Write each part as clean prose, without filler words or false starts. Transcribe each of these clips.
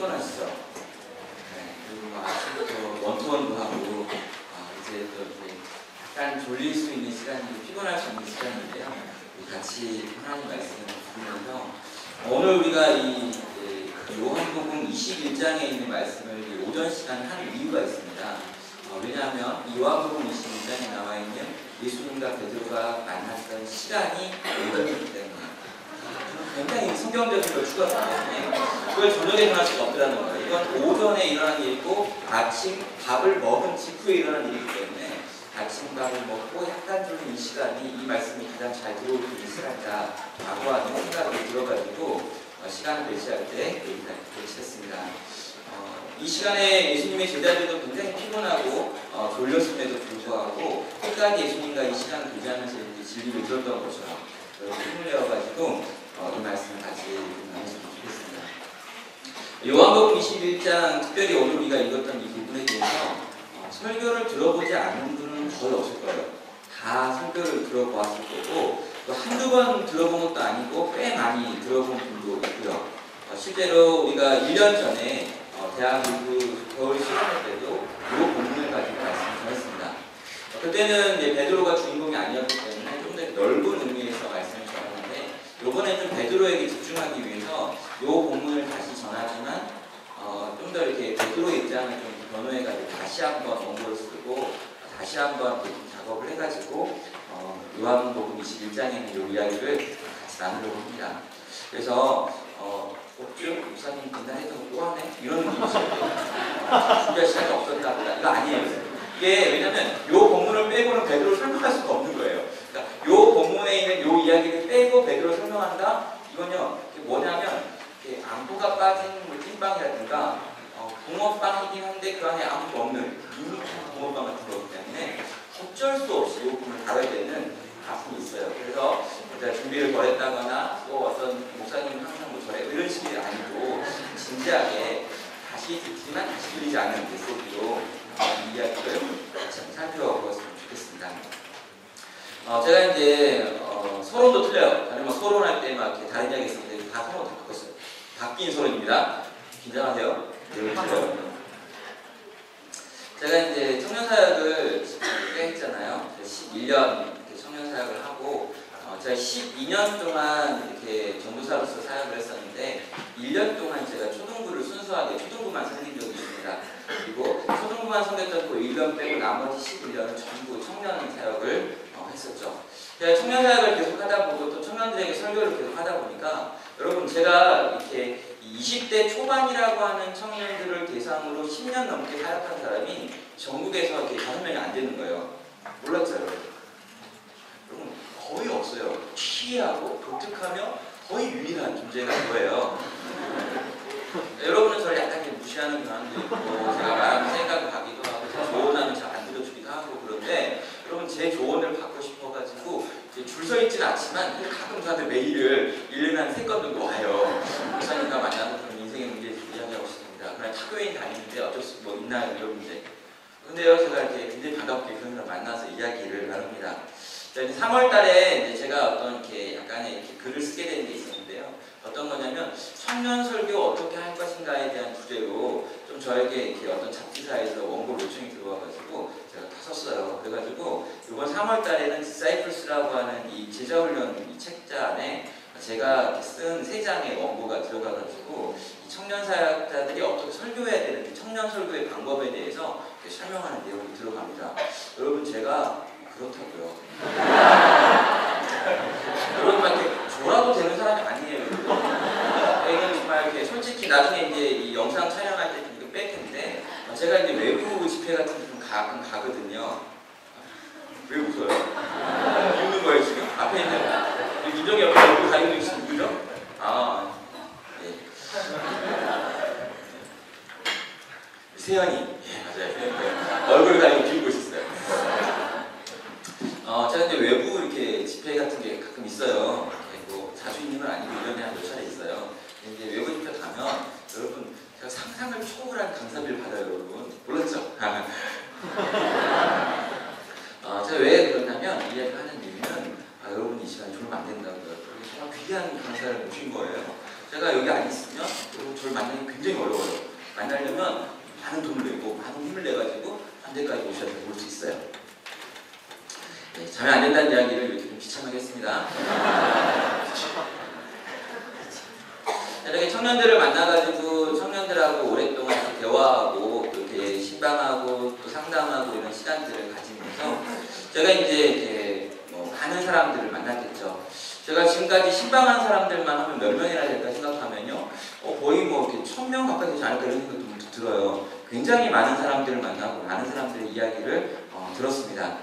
피곤하시죠? 네, 그리고 아침부터 원투원도 하고 이제 또 이렇게 약간 졸릴 수 있는 시간이고 피곤할 수 있는 시간인데요. 같이 하나님 말씀을 들으면서 오늘 우리가 이 요한복음 21장에 있는 말씀을 오전 시간 하는 이유가 있습니다. 왜냐하면 이 요한복음 21장에 나와 있는 예수님과 베드로가 만났던 시간이 오전이기 때문에 굉장히 성경적으로 추가되기 때문에 그걸 저녁에 일어날 수가 없다는 거예요. 이건 오전에 일어난 일이고 아침 밥을 먹은 직후에 일어난 일이기 때문에 아침밥을 먹고 약간 졸린 이 시간이 이 말씀이 가장 잘 들어올 수 있는 시간이다 라고 하는 생각이 들어가지고 시간을 배치할 때 여기다 배치했습니다. 이 시간에 예수님의 제자들도 굉장히 피곤하고 졸렸음에도 불구하고 끝까지 예수님과 이 시간을 교제하면서 진리를 들었던 것처럼 힘을 내어가지고 이 말씀을 같이 나눴으면 좋겠습니다. 요한복음 21장 특별히 오늘 우리가 읽었던 이 부분에 대해서 설교를 들어보지 않은 분은 거의 없을 거예요. 다 설교를 들어보았을 거고 또 한두 번 들어본 것도 아니고 꽤 많이 들어본 분도 있고요. 실제로 우리가 1년 전에 대한민국 겨울 시간회 때도 이 본문을 가지고 말씀을 전했습니다. 그때는 이제 베드로가 주인공이 아니었기 때문에 좀 더 넓은 의미에서 말씀을 전했는데 이번에 좀 베드로에게 집중하기 위해서 이 본문을 다시 전하지만 좀 더 이렇게 베드로의 입장을 좀 변호해가지고 다시 한번 원고를 쓰고 다시 한번 작업을 해가지고 요한복음 21장에 있는 이 이야기를 같이 나누려고 합니다. 그래서 목사님 그날 했던 거 또 하네? 이런 느낌이 있어요. 준비할 시간이 없었다 보다. 이거 아니에요. 이게 왜냐면 이 본문을 빼고는 베드로를 설명할 수가 없는 거예요. 그러니까 이 본문에 있는 이 이야기를 빼고 베드로를 설명한다? 이건요, 뭐냐면 안포가 빠진 찐빵이라든가 붕어빵이긴 한데 그 안에 아무것도 없는 눅눅한 붕어빵 같은 거기 때문에 어쩔 수 없이 이 부분을 다뤄야 되는 아픔이 있어요. 그래서 준비를 덜했다거나 또 어떤 목사님은 항상 뭐 저래 이런 식이 아니고 진지하게 다시 듣지만 다시 들리지 않는 메시지로 이 이야기를 같이 살펴보았으면 좋겠습니다. 제가 이제 서론도 틀려요. 다른 막 서론할 때 막 이렇게 다른 이야기 있을 때 다 서론 다 바꿨어요. 바뀐 서론입니다. 긴장하세요. 제가 이제 청년사역을 꽤 했잖아요. 11년 청년사역을 하고 제가 12년 동안 이렇게 전도사로서 사역을 했었는데 1년 동안 제가 초등부를 순수하게 초등부만 섬긴 적이 있습니다. 그리고 초등부만 섬겼던 그 1년 빼고 나머지 11년은 전부 청년 사역을 했었죠. 제가 청년 사역을 계속 하다 보고 또 청년들에게 설교를 계속 하다 보니까 여러분 제가 이렇게 20대 초반이라고 하는 청년들을 대상으로 10년 넘게 사역한 사람이 전국에서 이렇게 5명이 안 되는 거예요. 몰랐죠, 여러분? 여러분 거의 없어요. 희귀하고 독특하며 거의 유일한 존재가 그거예요. 여러분은 저를 약간 무시하는 경향도 있고 제가 말하는 생각을 가기도 하고 제 조언하면 잘 안 들어주기도 하고 그런데 여러분 제 조언을 받고 싶어가지고 줄 서 있지는 않지만 가끔 저한테 메일을 1년에 한 3건 정도 와요. 목사님과 만나서 그런 인생의 문제에 이야기하고 싶습니다. 그냥 학교에 다니는데 어쩔 수 뭐 있나요? 이런 문제. 근데요 제가 이렇게 굉장히 반갑게 그런 사람 만나서 이야기를 나눕니다. 이제 3월 달에 이제 제가 어떤 이렇게 약간의 이렇게 글을 쓰게 되는 게 있었는데요. 어떤 거냐면 청년 설교 어떻게 할 것인가에 대한 주제로 좀 저에게 이렇게 어떤 잡지사에서 원고 요청이 들어와가지고 제가 다 썼어요. 그래가지고 이번 3월 달에는 디사이플스라고 하는 이 제자훈련 이 책자 안에 제가 쓴 3장의 원고가 들어가가지고 이 청년 사역자들이 어떻게 설교해야 되는지 청년 설교의 방법에 대해서 설명하는 내용이 들어갑니다. 여러분 제가 그렇다고요. 여러분 막 이렇게 줘라도 되는 사람이 아니에요. 이건 정말 이렇게 솔직히 나중에 이제 이 영상 촬영할 때 좀 이거 뺄 텐데 제가 이제 외부 집회 같은 데 좀 가끔 가거든요. 왜 웃어요? 웃는 거예요 지금? 앞에 있는 민정이 옆에 얼굴 가리고 계신 분이죠? 아, 네. 세연이, 예 맞아요. 얼굴을 가리고 비우고 있었어요. 제가 이제 외부 이렇게 집회 같은 게 가끔 있어요. 뭐 자주 있는 건 아니고 1년에 한 몇 차례 있어요. 근데 이제 외부 집회 가면 여러분 제가 상상을 초월한 강사비를 받아요, 여러분. 몰랐죠? 제가 왜 그러냐면 이 이야기를 하는 이유는 여러분이 이 시간에 졸면 안 된다고요. 정말 귀한 강사를 모신 거예요. 제가 여기 안 있으면 저를 만나기 굉장히 어려워요. 만나려면 많은 돈을 내고 많은 힘을 내가지고 반대까지 오셔서 볼 수 있어요. 네, 자면 안 된다는 이야기를 이렇게 좀 비참하게 했습니다. 이렇게 청년들을 만나가지고 청년들하고 오랫동안 대화하고 이렇게 신방하고 또 상담하고 이런 시간들을 가지면서 제가 이제 많은 사람들을 만났겠죠. 제가 지금까지 신방한 사람들만 하면 몇 명이나 될까 생각하면요, 거의 뭐 이렇게 1000명 가까이 되지 않을까 이런 생각도 들어요. 굉장히 많은 사람들을 만나고 많은 사람들의 이야기를 들었습니다.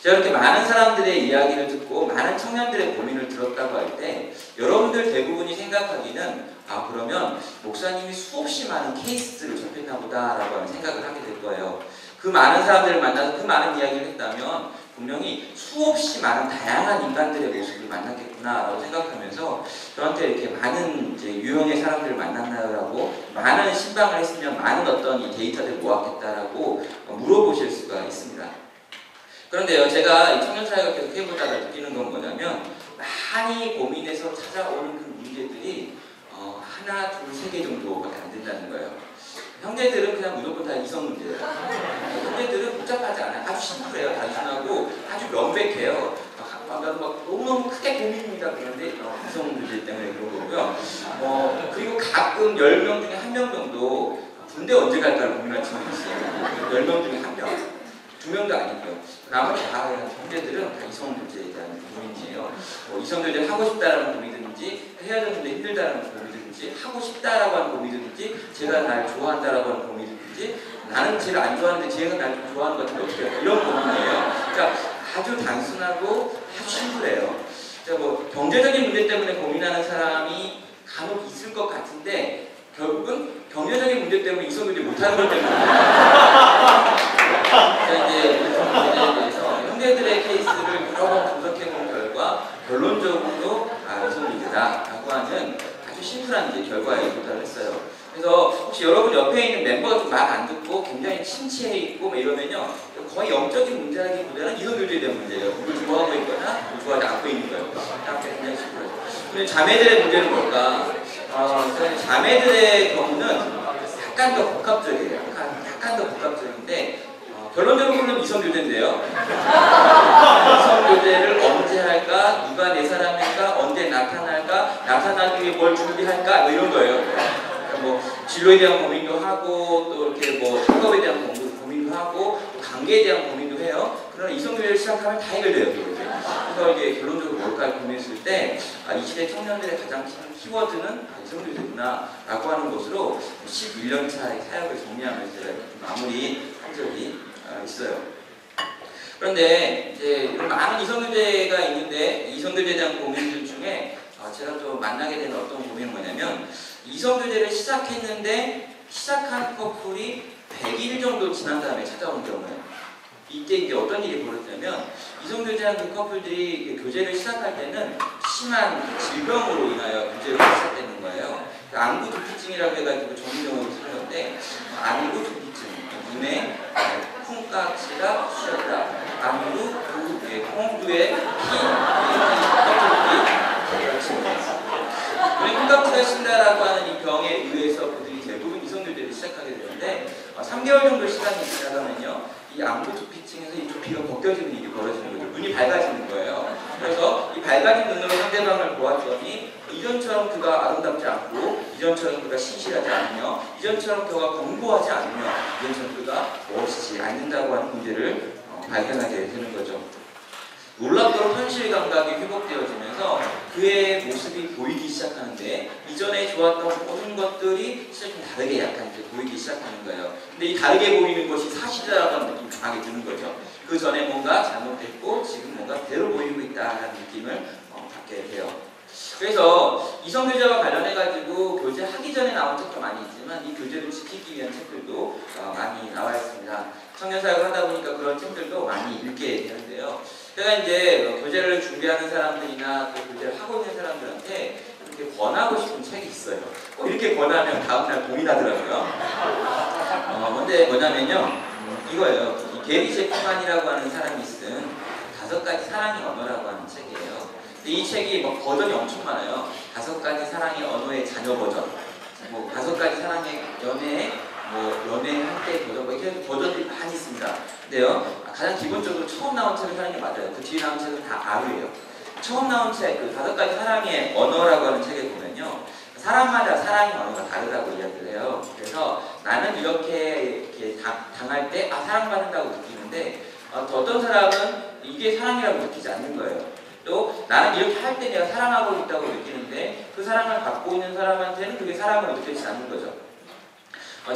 제가 이렇게 많은 사람들의 이야기를 듣고 많은 청년들의 고민을 들었다고 할 때 여러분들 대부분이 생각하기는 그러면 목사님이 수없이 많은 케이스들을 접했나 보다라고 하는 생각을 하게 될 거예요. 그 많은 사람들을 만나서 그 많은 이야기를 했다면 분명히 수없이 많은 다양한 인간들의 모습을 만났겠구나라고 생각하면서 저한테 이렇게 많은 이제 유형의 사람들을 만났나라고 많은 신방을 했으면 많은 어떤 이 데이터들을 모았겠다라고 물어보실 수가 있습니다. 그런데요, 제가 이 청년사회가 계속 해보다가 느끼는 건 뭐냐면 많이 고민해서 찾아오는 그 문제들이 하나, 둘, 세 개 정도밖에 안 된다는 거예요. 형제들은 그냥 무조건 다 이성 문제예요. 형제들은 복잡하지 않아요. 아주 심플해요. 단순하고 아주 명백해요. 막 너무너무 크게 고민입니다. 그런데 이성 문제 때문에 그런 거고요. 그리고 가끔 10명 중에 1명 정도 군대 언제 갈까를 고민할 친구가 있어요. 10명 중에 1명. 2명도 아니고요. 나머지 다 형제들은 다 이성 문제에 대한 고민이에요. 이성 교제 하고 싶다라는 고민이든지 헤어졌는데 힘들다라는 고민이든지 하고 싶다라고 하는 고민이든지 제가 날 좋아한다라고 하는 고민이든지 나는 쟤를 안 좋아하는데 쟤가 날 좀 좋아하는 것 같은데 어떻게 할까 이런 고민이에요. 그러니까 아주 단순하고 아주 심플해요. 뭐 경제적인 문제 때문에 고민하는 사람이 간혹 있을 것 같은데 결국은 경제적인 문제 때문에 이성 교제 못하는 것 때문에 이제 문제에 대해서 형제들의 케이스를 여러 번 분석해본 결과 결론적으로 이성 문제다라고 하는 아주 심플한 이제 결과에 도달을 했어요. 그래서 혹시 여러분 옆에 있는 멤버가 좀 말 안 듣고 굉장히 침체해 있고 뭐 이러면요 거의 영적인 문제라기보다는 이성 교제에 대한 문제예요. 누굴 좋아하고 있거나 누굴 좋아하지 않고 있는 거예요. 굉장히 심플해요. 근데 자매들의 문제는 뭘까? 자매들의 경우는 약간 더 복합적이에요. 약간 더 복합적인데 결론적으로는 이성교제인데요. 이성교제를 언제 할까? 누가 내 사람일까? 언제 나타날까? 나타나기 위해 뭘 준비할까? 뭐 이런 거예요. 뭐 진로에 대한 고민도 하고 또 이렇게 뭐 학업에 대한 고민도 하고 또 관계에 대한 고민도 해요. 그러나 이성교제를 시작하면 다 해결돼요. 그래서 이제 결론적으로 뭘까 고민했을 때 이 시대 청년들의 가장 큰 키워드는 이성교제구나 라고 하는 것으로 11년차의 사역을 정리하면서 마무리 한 적이 있어요. 그런데 이제 많은 이성교제가 있는데 이성교제에 대한 고민들 중에 제가 또 만나게 된 어떤 고민은 뭐냐면 이성교제를 시작했는데 시작한 커플이 100일 정도 지난 다음에 찾아온 경우예요. 이때 이제 어떤 일이 벌어졌냐면 이성교제한 그 커플들이 교제를 시작할 때는 심한 질병으로 인하여 교제를 시작되는 거예요. 안구두피증이라고 해가지고 전문용어로 쓰는 건데 안구두피증, 눈에 콩깍지가 쑤셨다. 안구, 콩두에 눈에 콩깍지가 쉰다라고 하는 이 병에 의해서 그들이 대부분 이성교제를 시작하게 되는데 3개월 정도 시간이 지나가면요 이 안구 두피층에서 이 두피가 벗겨지는 일이 벌어지는 거죠. 눈이 밝아지는 거예요. 그래서 이 밝아진 눈으로 상대방을 보았더니 이전처럼 그가 아름답지 않고 이전처럼 그가 신실하지 않으며 이전처럼 그가 공부하지 않으며 이전처럼 그가 멋지지 않는다고 하는 문제를 발견하게 되는 거죠. 놀랍도록 현실 감각이 회복되어지면서 그의 모습이 보이기 시작하는데 이전에 좋았던 모든 것들이 진짜 좀 다르게 약간 이제 보이기 시작하는 거예요. 근데 이 다르게 보이는 것이 사실이라고 하는 느낌이 강하게 드는 거죠. 그 전에 뭔가 잘못됐고 지금 뭔가 그대로 보이고 있다는 느낌을 받게 돼요. 그래서 이성교제와 관련해가지고 교제하기 전에 나온 책도 많이 있지만 이 교제를 지키기 위한 책들도 많이 나와 있습니다. 청년사역을 하다 보니까 그런 책들도 많이 읽게 되는데요. 제가 이제 교제를 준비하는 사람들이나 또 교제를 하고 있는 사람들한테 이렇게 권하고 싶은 책이 있어요. 꼭 이렇게 권하면 다음날 고민하더라고요. 근데 뭐냐면요. 이거예요. 이 게리 제프만이라고 하는 사람이 쓴 5가지 사랑의 언어라고 하는 책이에요. 근데 이 책이 뭐 버전이 엄청 많아요. 5가지 사랑의 언어의 자녀 버전, 뭐 5가지 사랑의 연애, 뭐 연애할 때 버전, 뭐 이렇게 버전들이 많이 있습니다. 근데요, 가장 기본적으로 처음 나온 책을 사는 게 맞아요. 그 뒤에 나온 책은 다 아류예요. 처음 나온 책, 그 5가지 사랑의 언어라고 하는 책에 보면요, 사람마다 사랑의 언어가 다르다고 이야기를 해요. 그래서 나는 이렇게 당할 때 사랑받는다고 느끼는데 또 어떤 사람은 이게 사랑이라고 느끼지 않는 거예요. 또 나는 이렇게 할 때 내가 사랑하고 있다고 느끼는데 그 사랑을 받고 있는 사람한테는 그게 사랑으로 느껴지지 않는 거죠.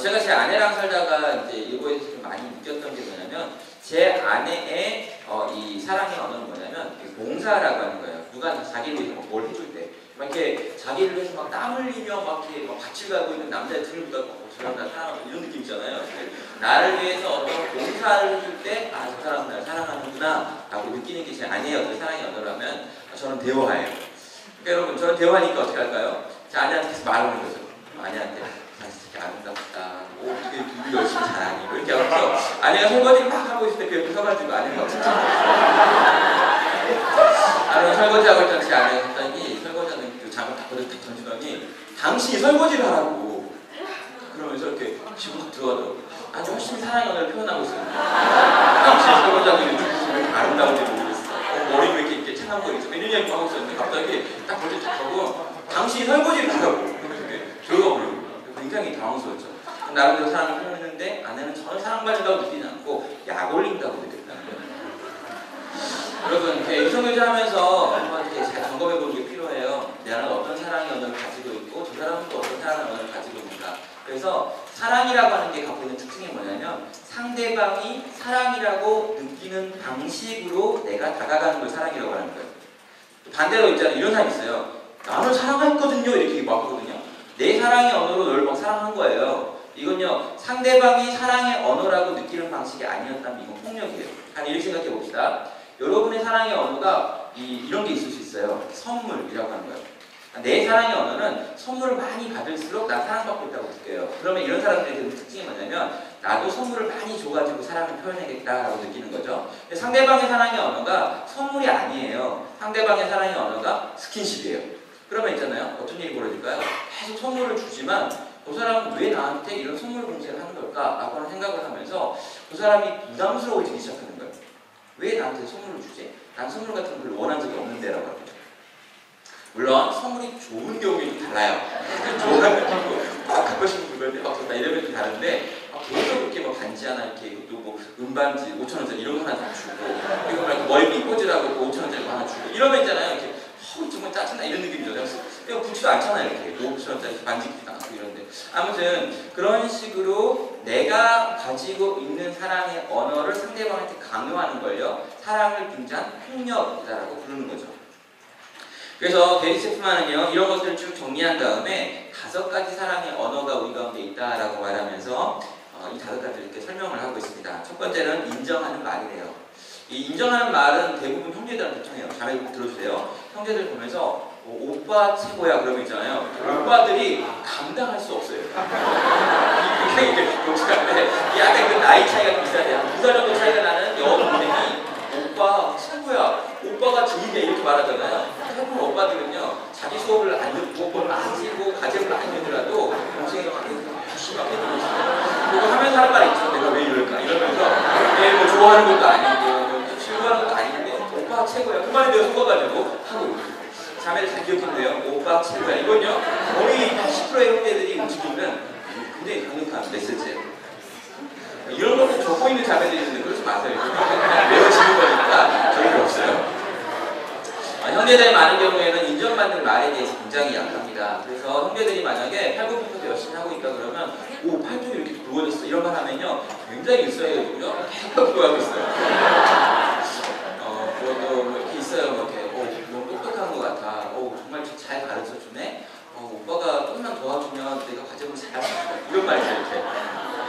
제가 제 아내랑 살다가 이제 이거에서 좀 많이 느꼈던 게 뭐냐면, 제 아내의 이 사랑의 언어는 뭐냐면 봉사라고 하는 거예요. 누가 자기를 위해서 뭘 해줄 때 막 이렇게 자기를 위해서 막 땀 흘리며 막 이렇게 막 밭을 가고 있는 남자의 등을 보다 저 사람 날 사랑하고 이런 느낌 있잖아요. 나를 위해서 어떤 봉사를 해줄 때 저 사람 날 사랑하는구나 라고 느끼는 게 제 아내의 어떤 사랑의 언어라면 저는 대화예요. 그러니까 여러분, 저는 대화니까 어떻게 할까요? 제 아내한테 계속 말하는 거죠. 아내한테 진짜 아름답다. 어떻게 일을 열심히 잘하니? 뭐 이렇게 하면서 아내가 설거지를 막 하고 있을 때 그 옆에 서가지고 아내가 막 칭찬해요. 아내가 설거지하고 있던 제 아내가 갑자기 설거지하는 그 장을 딱 던지더니 당신이 설거지를 하라고 그러면서 이렇게 집으로 딱 들어가더라고요. 아주 열심히 사랑의 언어를 표현하고 있어요. 당신이 설거지하고 있는 왜 이렇게 아름다운지 모르겠어. 머리 왜 이렇게 창한 거 있어. 이런 이야기 하고 있었는데 갑자기 딱 볼때 딱 하고 당신이 설거지를 하라고 이렇게 들어가 버려요. 굉장히 당황스럽죠. 나름대로 사랑을 표현했는데 아내는 전혀 사랑받는다고 느끼지 않고 약 올린다고 느꼈다는 거예요. 여러분, 이렇게 이성교제 하면서 한번 이렇게 잘 점검해 보는 게 필요해요. 나는 어떤 사랑의 언어를 가지고 있고 저 사람은 또 어떤 사랑의 언어를 가지고 있는가. 그래서 사랑이라고 하는 게 갖고 있는 특징이 뭐냐면 상대방이 사랑이라고 느끼는 방식으로 내가 다가가는 걸 사랑이라고 하는 거예요. 반대로 있잖아요. 이런 사람이 있어요. 나는 사랑했거든요. 이렇게 막 하거든요. 내 사랑의 언어로 널 막 사랑한 거예요. 이건요, 상대방이 사랑의 언어라고 느끼는 방식이 아니었다면 이건 폭력이에요. 한 이렇게 생각해 봅시다. 여러분의 사랑의 언어가 이런 게 있을 수 있어요. 선물이라고 하는 거예요. 내 사랑의 언어는 선물을 많이 받을수록 나 사랑받고 있다고 느껴요. 그러면 이런 사람들의 특징이 뭐냐면 나도 선물을 많이 줘가지고 사랑을 표현해야겠다라고 느끼는 거죠. 근데 상대방의 사랑의 언어가 선물이 아니에요. 상대방의 사랑의 언어가 스킨십이에요. 그러면 있잖아요. 어떤 일이 벌어질까요? 계속 선물을 주지만 그 사람은 왜 나한테 이런 선물 공세를 하는 걸까? 라고 하는 생각을 하면서 그 사람이 부담스러워지기 시작하는 거예요. 왜 나한테 선물을 주지? 난 선물 같은 걸 별로 원한 적이 없는데 라고 합니다. 물론 선물이 좋은 경우에 좀 달라요. 좋아가지고 막 갖고 싶은 물건인데 막 이러면 좀 다른데 계속 이렇게 막 반지 하나 이렇게 또 뭐 은반지 5,000원짜리 이런 거 하나 다 주고 그리고 막 머리핀 꽂으라고 5,000원짜리 하나 주고 이러면 있잖아요. 이렇게 정말 짜증나 이런 느낌이죠. 그냥 붙지도 않잖아요. 이렇게 5,000원짜리 반지 딱 갖고 이런데 아무튼 그런 식으로 내가 가지고 있는 사랑의 언어를 상대방한테 강요하는 걸요. 사랑을 빙자한 폭력이다라고 부르는 거죠. 그래서 게리 체프만은요 이런 것들을 쭉 정리한 다음에 5가지 사랑의 언어가 우리 가운데 있다라고 말하면서 이 5가지를 이렇게 설명을 하고 있습니다. 첫 번째는 인정하는 말이래요. 이 인정하는 말은 대부분 형제들한테 통해요. 잘 들어주세요. 형제들 보면서 오빠 최고야 그러고 있잖아요. 오빠들이 감당할 수 없어요. 굉장히 이렇게 독특한데 약간 그 나이 차이가 비슷해요. 한 2살 정도 차이가 나는 여동생이 오빠 최고야. 오빠가 주인이야 이렇게 말하잖아요. 해본 오빠들은요 자기 수업을 안 듣고 뭘 안 쓰고 과제를 안 해더라도 동생이 막 심하게 들고 있어요. 그리고 하면서 하는 말 있죠. 내가 왜 이럴까 이러면서 뭐 좋아하는 것도 아니고 싫어하는 것도 아닌데 오빠 최고야. 그 말에 내가 속아가지고 하고 있어요. 자매를 잘 기억해주세요. 오빠 최고야. 이건요 거의 80%의 형제들이 움직이는 굉장히 강력한 메시지예요. 이런 것도 적고 있는 자매들이 있는데 그러지 마세요. 외워지는 거니까 저희는 없어요. 형제들이 많은 경우에는 인정받는 말에 대해서 굉장히 약합니다. 그래서 형제들이 만약에 팔굽혀펴기 열심히 하고 있다 그러면 오 팔뚝이 이렇게 굵어졌어 이런 말 하면요 굉장히 일상이거든요. 계속 그거하고 있어요. 뭐 이렇게 있어요. 뭐 이렇게 너무 똑똑한 것 같아. 정말 잘 가르쳐주네. 오빠가 조금만 도와주면 내가 과제를 잘할 수 있다. 이런 말이죠 이렇게.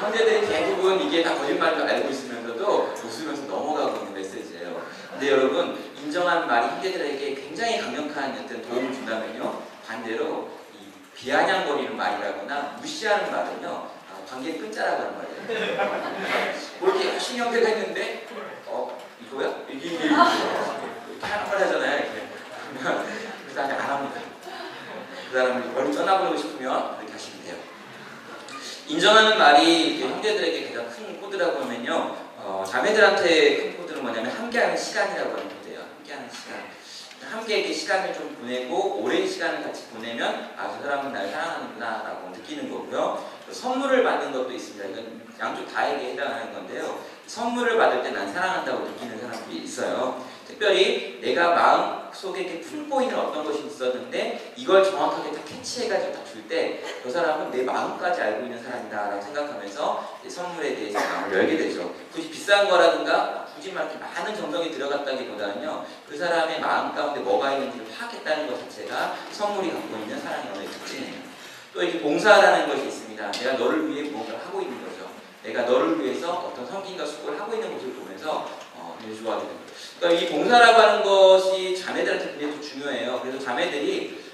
형제들이 대부분 이게 다 거짓말인 줄 알고 있으면서도 웃으면서 넘어가고 있는 메시지예요. 근데 여러분 인정하는 말이 형제들에게 굉장히 강력한 어떤 도움을 준다면요 반대로 이 비아냥거리는 말이라거나 무시하는 말은요 관계 끝자라고 하는 말이에요. 뭐 이렇게 열심히 형제가 했는데 이거야? 이게 이렇게 하는 말 하잖아요. 이렇게. 그러면 그 사람이 안 합니다. 그 사람을 멀리 떠나보내고 싶으면 그렇게 하시면 돼요. 인정하는 말이 형제들에게 가장 큰 코드라고 하면요, 자매들한테 큰 코드는 뭐냐면 함께하는 시간이라고 하는 코드예요. 함께하는 시간. 함께 이렇게 시간을 좀 보내고 오랜 시간을 같이 보내면 아, 저 사람은 날 사랑하는구나 라고 느끼는 거고요. 선물을 받는 것도 있습니다. 이건 양쪽 다에게 해당하는 건데요. 선물을 받을 때 난 사랑한다고 느끼는 사람들이 있어요. 특별히 내가 마음속에 이렇게 품고 있는 어떤 것이 있었는데 이걸 정확하게 딱 캐치해가지고 딱 줄 때 그 사람은 내 마음까지 알고 있는 사람이다 라고 생각하면서 선물에 대해서 마음을 열게 되죠. 굳이 비싼 거라든가 굳이 막 이렇게 많은 정성이 들어갔다기보다는요, 그 사람의 마음 가운데 뭐가 있는지를 파악했다는 것 자체가 선물이 갖고 있는 사랑의 언어의 특징이에요. 또 이렇게 봉사라는 것이 있습니다. 내가 너를 위해 무언가를 하고 있는 거죠. 내가 너를 위해서 어떤 섬김과 수고를 하고 있는 모습을 보면서 굉장히 좋아하게 됩니다. 그러니까 이 봉사라고 하는 것이 자매들한테 굉장히 또 중요해요. 그래서 자매들이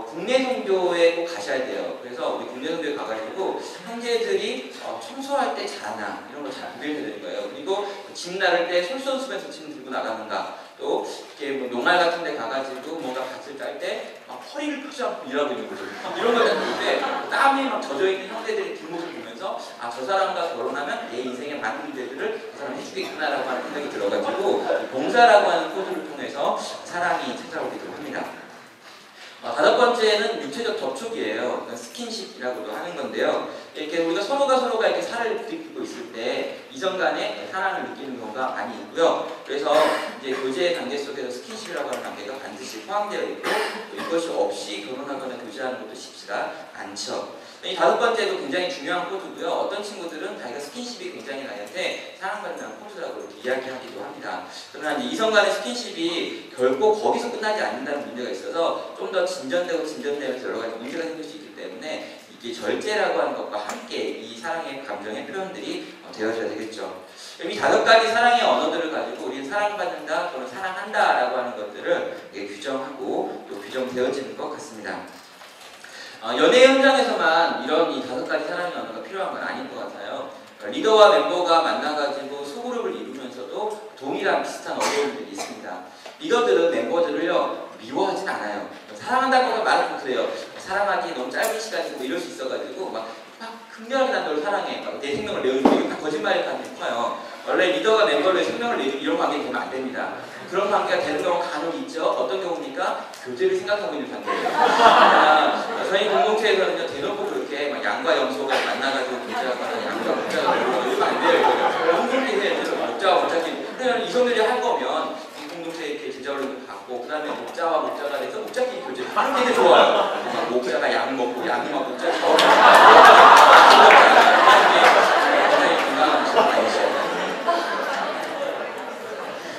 국내 선교에 꼭 가셔야 돼요. 그래서 우리 국내 선교에 가가지고 형제들이 청소할 때 잘하나 이런 걸 잘 구별해야 되는 거예요. 그리고 짐 나를 때 솔선수범해서 짐 들고 나가는가, 또 이렇게 뭐 농활 같은 데 가가지고 뭔가 밭을 딸 때 허리를 펴지 않고 일하고 있는 거죠. 이런 걸 봤는데 땀이 막 젖어있는 형제들의 뒷모습을 보면서 아, 저 사람과 결혼하면 내 인생의 많은 문제들을 그 사람이 해주겠구나라고 하는 생각이 들어가지고 봉사라고 하는 코드를 통해서 사랑이 찾아오기도 합니다. 다섯 번째는 육체적 접촉이에요. 그러니까 스킨십이라고도 하는 건데요. 이렇게 우리가 서로가 이렇게 살을 부딪히고 있을 때 이성 간의 사랑을 느끼는 경우가 많이 있고요. 그래서 이제 교제의 관계 속에서 스킨십이라고 하는 관계가 반드시 포함되어 있고, 이것이 없이 결혼하거나 교제하는 것도 쉽지가 않죠. 이 다섯 번째도 굉장히 중요한 코드고요. 어떤 친구들은 자기가 스킨십이 굉장히 나한테 사랑받는 코드라고 이렇게 이야기하기도 합니다. 그러나 이성 간의 스킨십이 결코 거기서 끝나지 않는다는 문제가 있어서 좀 더 진전되면서 여러 가지 문제가 생길 수 있기 때문에 이게 절제라고 하는 것과 함께 이 사랑의 감정의 표현들이 되어져야 되겠죠. 이 다섯 가지 사랑의 언어들을 가지고 우리는 사랑받는다 또는 사랑한다 라고 하는 것들을 규정하고 또 규정되어지는 것 같습니다. 연애 현장에서만 이런 이 다섯 가지 사랑의 언어가 필요한 건 아닌 것 같아요. 리더와 멤버가 만나가지고 소그룹을 이루면서도 동일한 비슷한 어려움들이 있습니다. 리더들은 멤버들을요, 미워하진 않아요. 사랑한다고 말은 좀 그래요. 사랑하기 너무 짧은 시간이고 이럴 수 있어가지고 막 극렬하게 난 널 사랑해. 내 생명을 내어주고 이거 다 거짓말일 가능성이 커요. 원래 리더가 멤버를 생명을 내주고 이런 관계가 되면 안 됩니다. 그런 관계가 되는 경우가 간혹 있죠. 어떤 경우입니까? 교제를 생각하고 있는 관계예요. 저희 공동체에서는요, 대놓고 그렇게 막 양과 염소가 만나가지고 교제하거나 양과 목자가 이러면 안 돼요. 공동체 해야죠. 목자와 목자끼리. 그냥 이성들이 할 거면 이 공동체에 이렇게 제자훈련을 받고 그 다음에 목자와 목자가 돼서 목자끼리 교제. 그런 게 되게 좋아요. 목자가 양 먹고 양이 막 목자를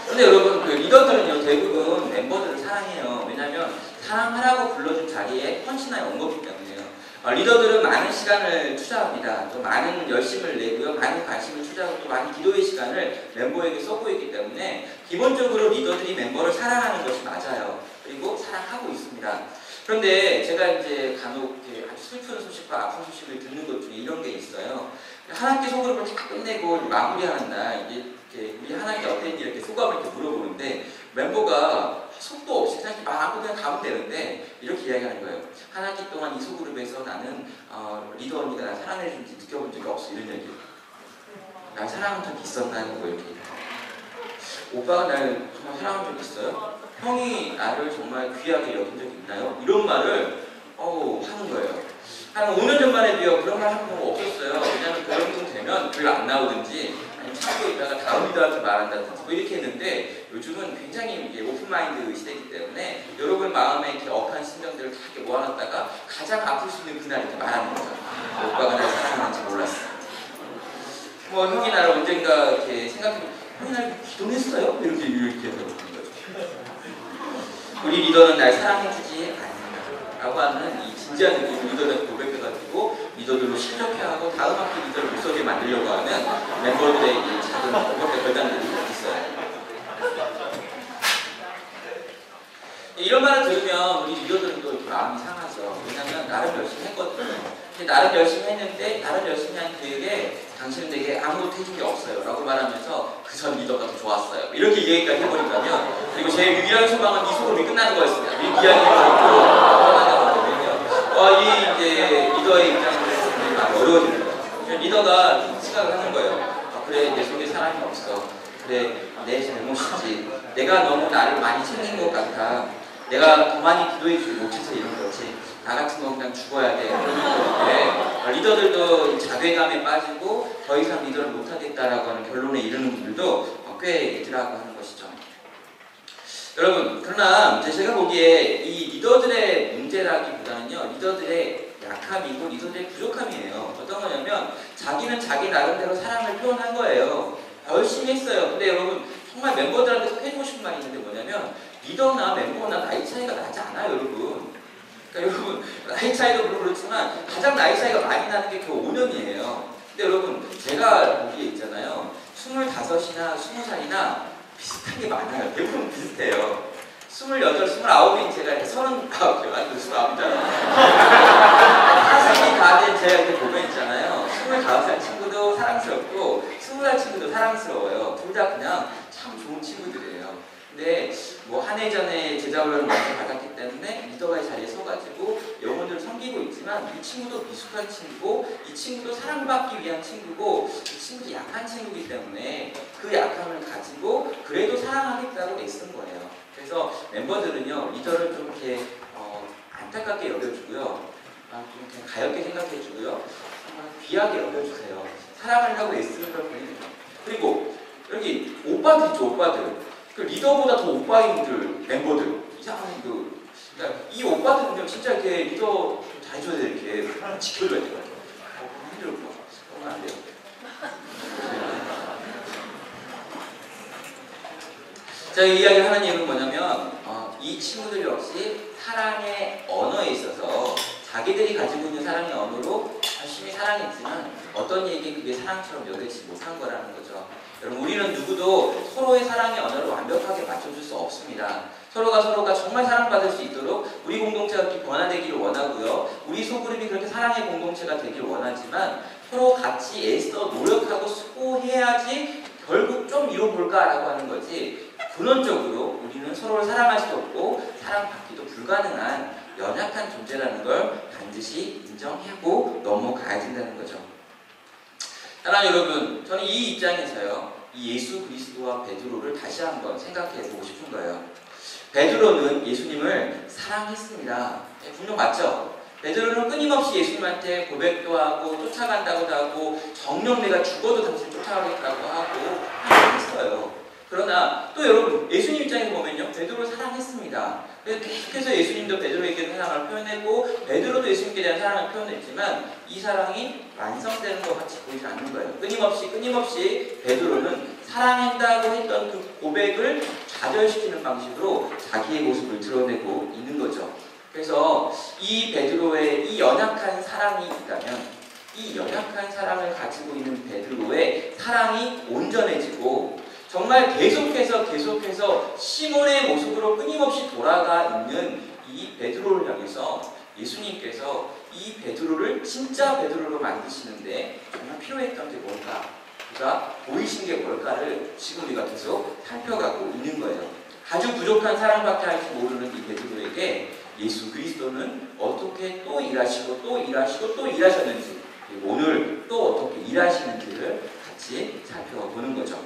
근데 여러분, 그 리더들은요, 대부분 멤버들을 사랑해요. 왜냐면 사랑하라고 불러준 자리에 헌신하여 온 거기 때문에요. 리더들은 많은 시간을 투자합니다. 또 많은 열심을 내고요, 많은 관심을 투자하고 또 많은 기도의 시간을 멤버에게 쏟고 있기 때문에 기본적으로 리더들이 멤버를 사랑하는 것이 맞아요. 그리고 사랑하고 있습니다. 그런데 제가 이제 간혹 아주 슬픈 소식과 아픈 소식을 듣는 것 중에 이런 게 있어요. 한 학기 소그룹을 다 끝내고 마무리하는 날 이제 우리 한 학기 어땠니 이렇게 소감을 이렇게 물어보는데 멤버가 속도 없이 그냥 그냥 가면 되는데 이렇게 이야기하는 거예요. 한 학기 동안 이 소그룹에서 나는 리더 언니가 나 사랑해준지 느껴본 적이 없어, 이런 얘기예요. 날 사랑한 적이 있었나 하는 거 이렇게. 오빠가 날 정말 사랑한 적 있어요? 형이 나를 정말 귀하게 여긴 적이 있나요? 이런 말을 하는 거예요. 한 5년 전만 해도요, 그런 말 하는 경우가 없었어요. 왜냐면 그런 정도 되면 글 안 나오든지 아니면 참고 있다가 다음 리더한테 말한다든지 뭐 이렇게 했는데 요즘은 굉장히 이제 오픈마인드 시대이기 때문에 여러분 마음에 이렇게 억한 심정들을 다 이렇게 모아놨다가 가장 아플 수 있는 그날 이렇게 말하는 거죠. 오빠가 날 사랑하는지 몰랐어. 뭐 형이 나를 언젠가 이렇게 생각해보면 형이 날 기도했어요? 이렇게 해서 그런 거죠. 우리 리더는 날 사랑해주지 않는다 라고 하는 이 진지한 느낌을 리더들한테 고백해가지고 리더들로 실력화하고 다음 학기 리더를 못서게 만들려고 하는 멤버들의 이 작은 고백의 결단들이 있어요. 이런 말을 들으면 우리 리더들은 또 이렇게 마음이 상하죠. 왜냐면 나름 열심히 했거든요. 근데 나름 열심히 했는데 나름 열심히 한 그에게 당신은 내게 아무것도 해준 게 없어요 라고 말하면서 그 전 리더가 더 좋았어요 이렇게 얘기까지 해버린다면 그리고 제 유일한 소망은 이 소금이 끝나는 거였습니다. 이 이야기를 떠나는 거거든요. 이 이제 리더의 입장에서 굉장히 많이 어려워지는 거예요. 리더가 좀 생각을 하는 거예요. 그래, 내 속에 사람이 없어. 그래, 내 잘못이지. 내가 너무 나를 많이 챙긴 것 같아. 내가 더 많이 기도해주지 못해서 이런 거지. 나 같은 건 그냥 죽어야 돼. 그런데 리더들도 자괴감에 빠지고 더 이상 리더를 못하겠다라고 하는 결론에 이르는 분들도 꽤 있더라고 하는 것이죠. 여러분, 그러나 제가 보기에 이 리더들의 문제라기보다는요, 리더들의 약함이고 리더들의 부족함이에요. 어떤 거냐면 자기는 자기 나름대로 사랑을 표현한 거예요. 열심히 했어요. 근데 여러분, 정말 멤버들한테 꼭 해주고 싶은 말이 있는데 뭐냐면 리더나 멤버나 나이 차이가 나지 않아요, 여러분. 그러니까 여러분, 나이 차이도 그렇지만 가장 나이 차이가 많이 나는 게 그 5년이에요. 근데 여러분, 제가 보기에 있잖아요. 25이나 20살이나 비슷한 게 많아요. 대부분 비슷해요. 28, 29인 제가 이렇게 39, 아니 29이잖아요. 40이 다 된 제가 이렇게 보면 있잖아요. 25살 친구도 사랑스럽고 20살 친구도 사랑스러워요. 둘 다 그냥 참 좋은 친구들이에요. 근데 뭐 한 해 전에 제자훈련을 먼저 받았기 때문에 리더가의 자리에 서가지고 영혼들을 섬기고 있지만 이 친구도 미숙한 친구고 이 친구도 사랑받기 위한 친구고 이 친구도 약한 친구이기 때문에 그 약함을 가지고 그래도 사랑하겠다고 애쓴 거예요. 그래서 멤버들은요 리더를 좀 이렇게 안타깝게 여겨주고요, 좀 그냥 가볍게 생각해주고요, 정말 귀하게 여겨주세요. 사랑하려고 애쓰는 걸 보입니다. 그리고 여기 오빠들 있죠, 오빠들. 그 리더보다 더 오빠인 멤버들, 이상한 그러니까 이 오빠들은요 진짜 이렇게 리더 좀 잘해줘야 돼, 이렇게 지켜줘야 돼요. 힘들어, 그러면 안 돼요. 제가 이 이야기를 하는 이유는 뭐냐면 이 친구들 역시 사랑의 언어에 있어서 자기들이 가지고 있는 사랑의 언어로 열심히 사랑했지만 어떤 얘기 그게 사랑처럼 여겨지지 못한 거라는 거죠. 여러분, 우리는 누구도 서로의 사랑의 언어를 완벽하게 맞춰줄 수 없습니다. 서로가 정말 사랑받을 수 있도록 우리 공동체가 그렇게 변화되기를 원하고요. 우리 소그룹이 그렇게 사랑의 공동체가 되기를 원하지만 서로 같이 애써 노력하고 수고해야지 결국 좀 이뤄볼까라고 하는 거지, 근원적으로 우리는 서로를 사랑할 수 없고 사랑받기도 불가능한 연약한 존재라는 걸 반드시 인정하고 넘어가야 된다는 거죠. 따라 여러분, 저는 이 입장에서요, 이 예수 그리스도와 베드로를 다시 한번 생각해 보고 싶은 거예요. 베드로는 예수님을 사랑했습니다. 분명 맞죠? 베드로는 끊임없이 예수님한테 고백도 하고 쫓아간다고도 하고 정녕 내가 죽어도 당신 쫓아가겠다고 하고 했어요. 그러나 또 여러분, 예수님 입장에서 보면요, 베드로를 사랑했습니다. 그래서 계속해서 예수님도 베드로에게 사랑을 표현했고 베드로도 예수님께 대한 사랑을 표현했지만 이 사랑이 완성되는 것 같이 보이지 않는 거예요. 끊임없이 베드로는 사랑한다고 했던 그 고백을 좌절시키는 방식으로 자기의 모습을 드러내고 있는 거죠. 그래서 이 베드로의 이 연약한 사랑이 있다면 이 연약한 사랑을 가지고 있는 베드로의 사랑이 온전해지고 정말 계속해서 시몬의 모습으로 끊임없이 돌아가 있는 이 베드로를 향해서 예수님께서 이 베드로를 진짜 베드로로 만드시는데 정말 필요했던 게 뭘까? 그가 보이신 게 뭘까를 지금 우리가 계속 살펴가고 있는 거예요. 아주 부족한 사랑밖에 할 줄 모르는 이 베드로에게 예수 그리스도는 어떻게 또 일하시고 또 일하셨는지, 그리고 오늘 또 어떻게 일하시는지를 같이 살펴보는 거죠.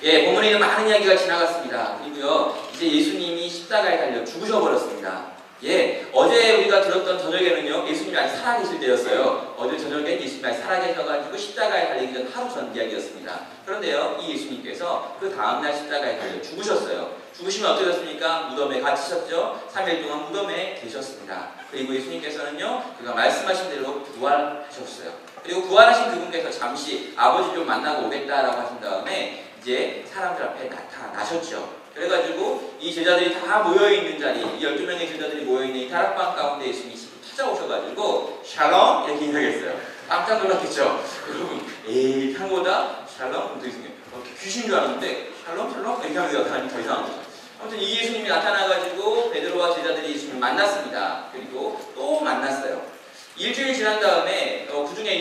예, 본문에는 많은 이야기가 지나갔습니다. 그리고요, 이제 예수님이 십자가에 달려 죽으셔버렸습니다. 예, 어제 우리가 들었던 저녁에는요, 예수님이 아직 살아계실 때였어요. 어제 저녁엔 예수님이 아직 살아계셔가지고 십자가에 달리기 전 하루 전 이야기였습니다. 그런데요, 이 예수님께서 그 다음날 십자가에 달려 죽으셨어요. 죽으시면 어떻게 됐습니까? 무덤에 갇히셨죠. 3일 동안 무덤에 계셨습니다. 그리고 예수님께서는요, 그가 말씀하신 대로 부활하셨어요. 그리고 부활하신 그분께서 잠시 아버지를 만나고 오겠다라고 하신 다음에 이제 사람들 앞에 나타나셨죠. 그래가지고 이 제자들이 다 모여있는 자리, 이 12명의 제자들이 모여있는 이 다락방 가운데 예수님이 찾아오셔가지고 샬롬 이렇게 인사했어요. 깜짝 놀랐겠죠. 여러분, 에이 향보다 샬롬 더 이상해요. 귀신인 줄 알았는데 샬롬 이렇게 하면서 나타나니 더 이상한 거죠. 아무튼 이 예수님이 나타나가지고 베드로와 제자들이 예수님을 만났습니다. 그리고 또 만났어요. 일주일 지난 다음에 그 중에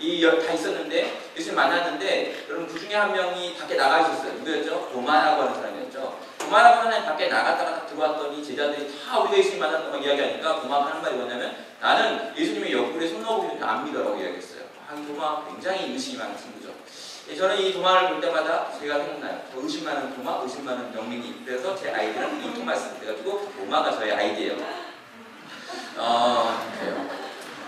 이렇게 다 있었는데 예수님 만났는데 여러분, 그 중에 한 명이 밖에 나가 있었어요. 누구였죠? 도마라고 하는 사람이었죠. 도마라고 하나님 밖에 나갔다가 딱 들어왔더니 제자들이 다 우리가 예수님 만났다고 이야기하니까 도마가 하는 말이 뭐냐면 나는 예수님의 옆구리에 손 넣어보기 안 믿어라고 이야기했어요. 이 도마 굉장히 의심이 많은 친구죠. 저는 이 도마를 볼 때마다 제가 생각나요. 의심 많은 도마, 의심 많은 영민이. 그래서 제 아이들은 이 토마스 그래가지고 도마가 저의 아이디예요. 그래요.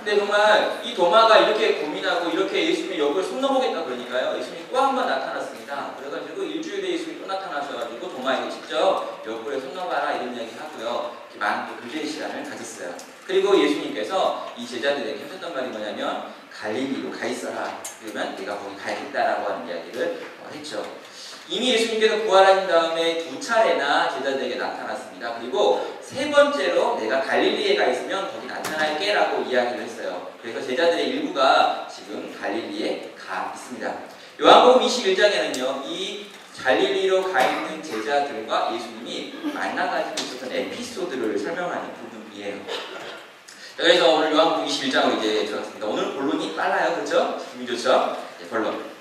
근데 정말 이 도마가 이렇게 고민하고 이렇게 예수님의 옆을 손 넣어보겠다 그러니까요. 예수님이 또 한 번 나타났습니다. 그래가지고 일주일에 예수님이 또 나타나셔가지고 도마에게 직접 옆구리에 손 넣어봐라 이런 이야기 하고요. 많은 또 교제의 시간을 가졌어요. 그리고 예수님께서 이 제자들에게 하셨던 말이 뭐냐면 갈릴리로 가 있어라. 그러면 내가 거기 가야겠다라고 하는 이야기를 했죠. 이미 예수님께서 부활하신 다음에 2차례나 제자들에게 나타났습니다. 그리고 3번째로 내가 갈릴리에 가 있으면 거기 나타날게 라고 이야기를 했어요. 그래서 제자들의 일부가 지금 갈릴리에 가 있습니다. 요한복음 21장에는요. 이 갈릴리로 가 있는 제자들과 예수님이 만나가지고 있었던 에피소드를 설명하는 부분이에요. 그래서 오늘 요한복음 21장으로 이제 들어갔습니다. 오늘 본론이 빨라요. 그렇죠? 기분 좋죠? 네, 본론.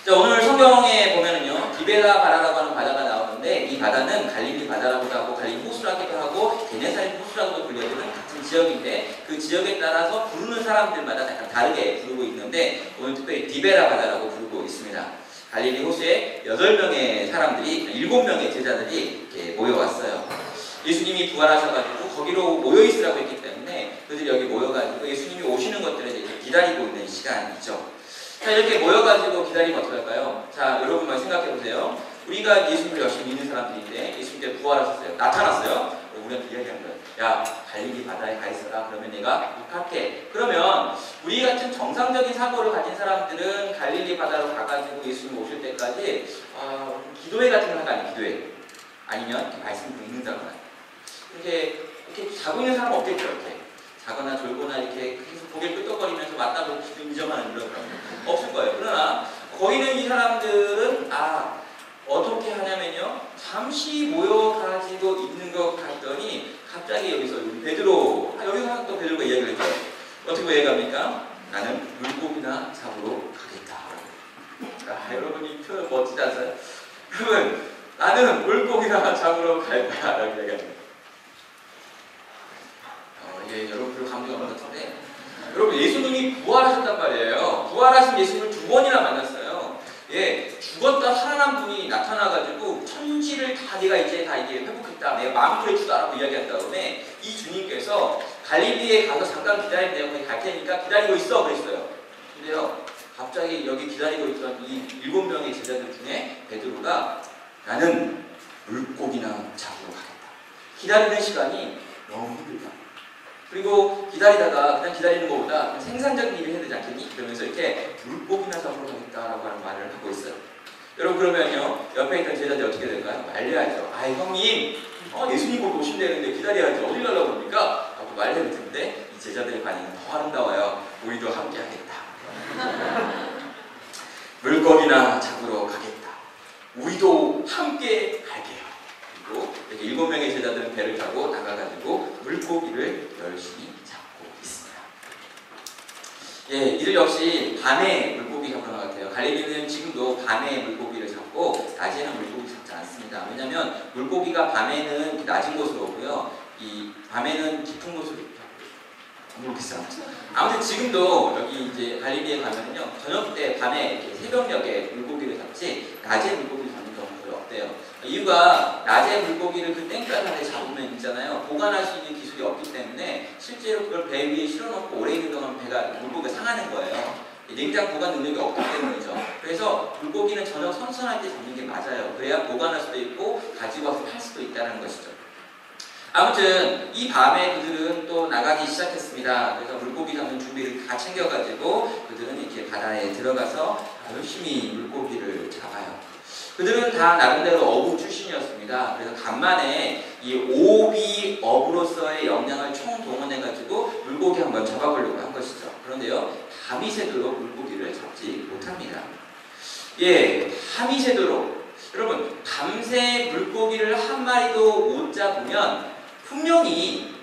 자, 오늘 성경에 보면은요, 디베라 바다라고 하는 바다가 나오는데, 이 바다는 갈릴리 바다라고도 하고, 갈릴리 호수라기도 하고, 게네사렛 호수라고도 불려지는 같은 지역인데, 그 지역에 따라서 부르는 사람들마다 약간 다르게 부르고 있는데, 오늘 특별히 디베라 바다라고 부르고 있습니다. 갈릴리 호수에 8명의 사람들이, 7명의 제자들이 이렇게 모여왔어요. 예수님이 부활하셔가지고, 거기로 모여있으라고 했기 때문에, 그들이 여기 모여가지고 예수님이 오시는 것들을 이제 기다리고 있는 시간이죠. 자, 이렇게 모여가지고 기다리면 어떻게 할까요? 자, 여러분만 생각해보세요. 우리가 예수님을 열심히 믿는 사람들인데 예수님께 부활하셨어요. 나타났어요. 우리한테 이야기하는 거예요. 야, 갈릴리 바다에 가 있어라. 그러면 내가 갈게. 그러면 우리 같은 정상적인 사고를 가진 사람들은 갈릴리 바다로 가가지고 예수님 오실 때까지 기도회 같은 걸 할까 아니면 기도회. 아니면 말씀 읽는다거나. 이렇게 자고 있는 사람은 없겠죠. 이렇게. 자거나 졸거나 이렇게 계속 고개를 끄덕거리면서 맞다고 인정하는 이런 사람 없을 거예요. 그러나 거기 있는 이 사람들은 어떻게 하냐면요. 잠시 모여가지고 있는 것 같더니 갑자기 여기서 베드로 여기서 또 베드로가 이야기를 했죠. 어떻게 이야기합니까? 나는 물고기나 잡으러 가겠다. 여러분 이 표현 멋지지 않아요? 여러분 나는 물고기나 잡으러 갈 거야 라고 이야기합니다. 여러분 별로 감동이 없는 것 같은데 여러분 예수님이 부활하셨단 말이에요. 부활하신 예수님을 2번이나 만났어요. 죽었다 살아난 분이 나타나가지고 천지를 다 내가 이제 다 이게 회복했다. 내가 마음을 해주다라고 이야기한 다음에 이 주님께서 갈릴리에 가서 잠깐 기다리면 내가 거기 갈 테니까 기다리고 있어 그랬어요. 근데요 갑자기 여기 기다리고 있던 이 7명의 제자들 중에 베드로가 나는 물고기나 잡으러 가겠다. 기다리는 시간이 너무 힘들다. 그리고 기다리다가 그냥 기다리는 것보다 생산적인 일을 해야 되지 않겠니? 그러면서 이렇게 물고기나 잡으러 가겠다라고 하는 말을 하고 있어요. 여러분 그러면요 옆에 있던 제자들이 어떻게 될까요? 말려야죠. 형님 예수님 곧 오신다는데 기다려야죠. 어디 가려고 그럽니까? 하고 말려야 되는데 이 제자들의 반응은 더 아름다워요. 우리도 함께 하겠다. 물고기나 잡으러 가겠다. 우리도 함께 갈게요. 그리고 이렇게 7명의 제자들은 배를 타고 나가가지고 물고기를 열심히 잡고 있습니다. 이들 역시 밤에 물고기 잡으러 나갔대요. 갈릴리는 지금도 밤에 물고기를 잡고 낮에는 물고기 잡지 않습니다. 왜냐하면 물고기가 밤에는 낮은 곳으로 오고요. 이 밤에는 깊은 곳으로 모르겠어요. 아무튼 지금도 여기 이제 갈릴리에 가면은요 저녁 때 밤에 이렇게 새벽녘에 물고기를 잡지 낮에 물고기를 잡는 경우는 거의 없대요. 이유가 낮에 물고기를 그 땡볕 아래 잡으면 있잖아요. 보관할 수 있는 기술이 없기 때문에 실제로 그걸 배 위에 실어놓고 오래 있는 동안 물고기가 상하는 거예요. 냉장 보관 능력이 없기 때문이죠. 그래서 물고기는 저녁 선선할 때 잡는 게 맞아요. 그래야 보관할 수도 있고 가지고 와서 팔 수도 있다는 것이죠. 아무튼 이 밤에 그들은 또 나가기 시작했습니다. 그래서 물고기 잡는 준비를 다 챙겨가지고 그들은 이렇게 바다에 들어가서 열심히 물고기를 잡아요. 그들은 다 나름대로 어부 출신이었습니다. 그래서 간만에 이 오비 어부로서의 역량을 총동원해가지고 물고기 한번 잡아보려고 한 것이죠. 그런데요, 밤이 새도록 물고기를 잡지 못합니다. 밤이 새도록. 여러분, 밤새 물고기를 한 마리도 못 잡으면 분명히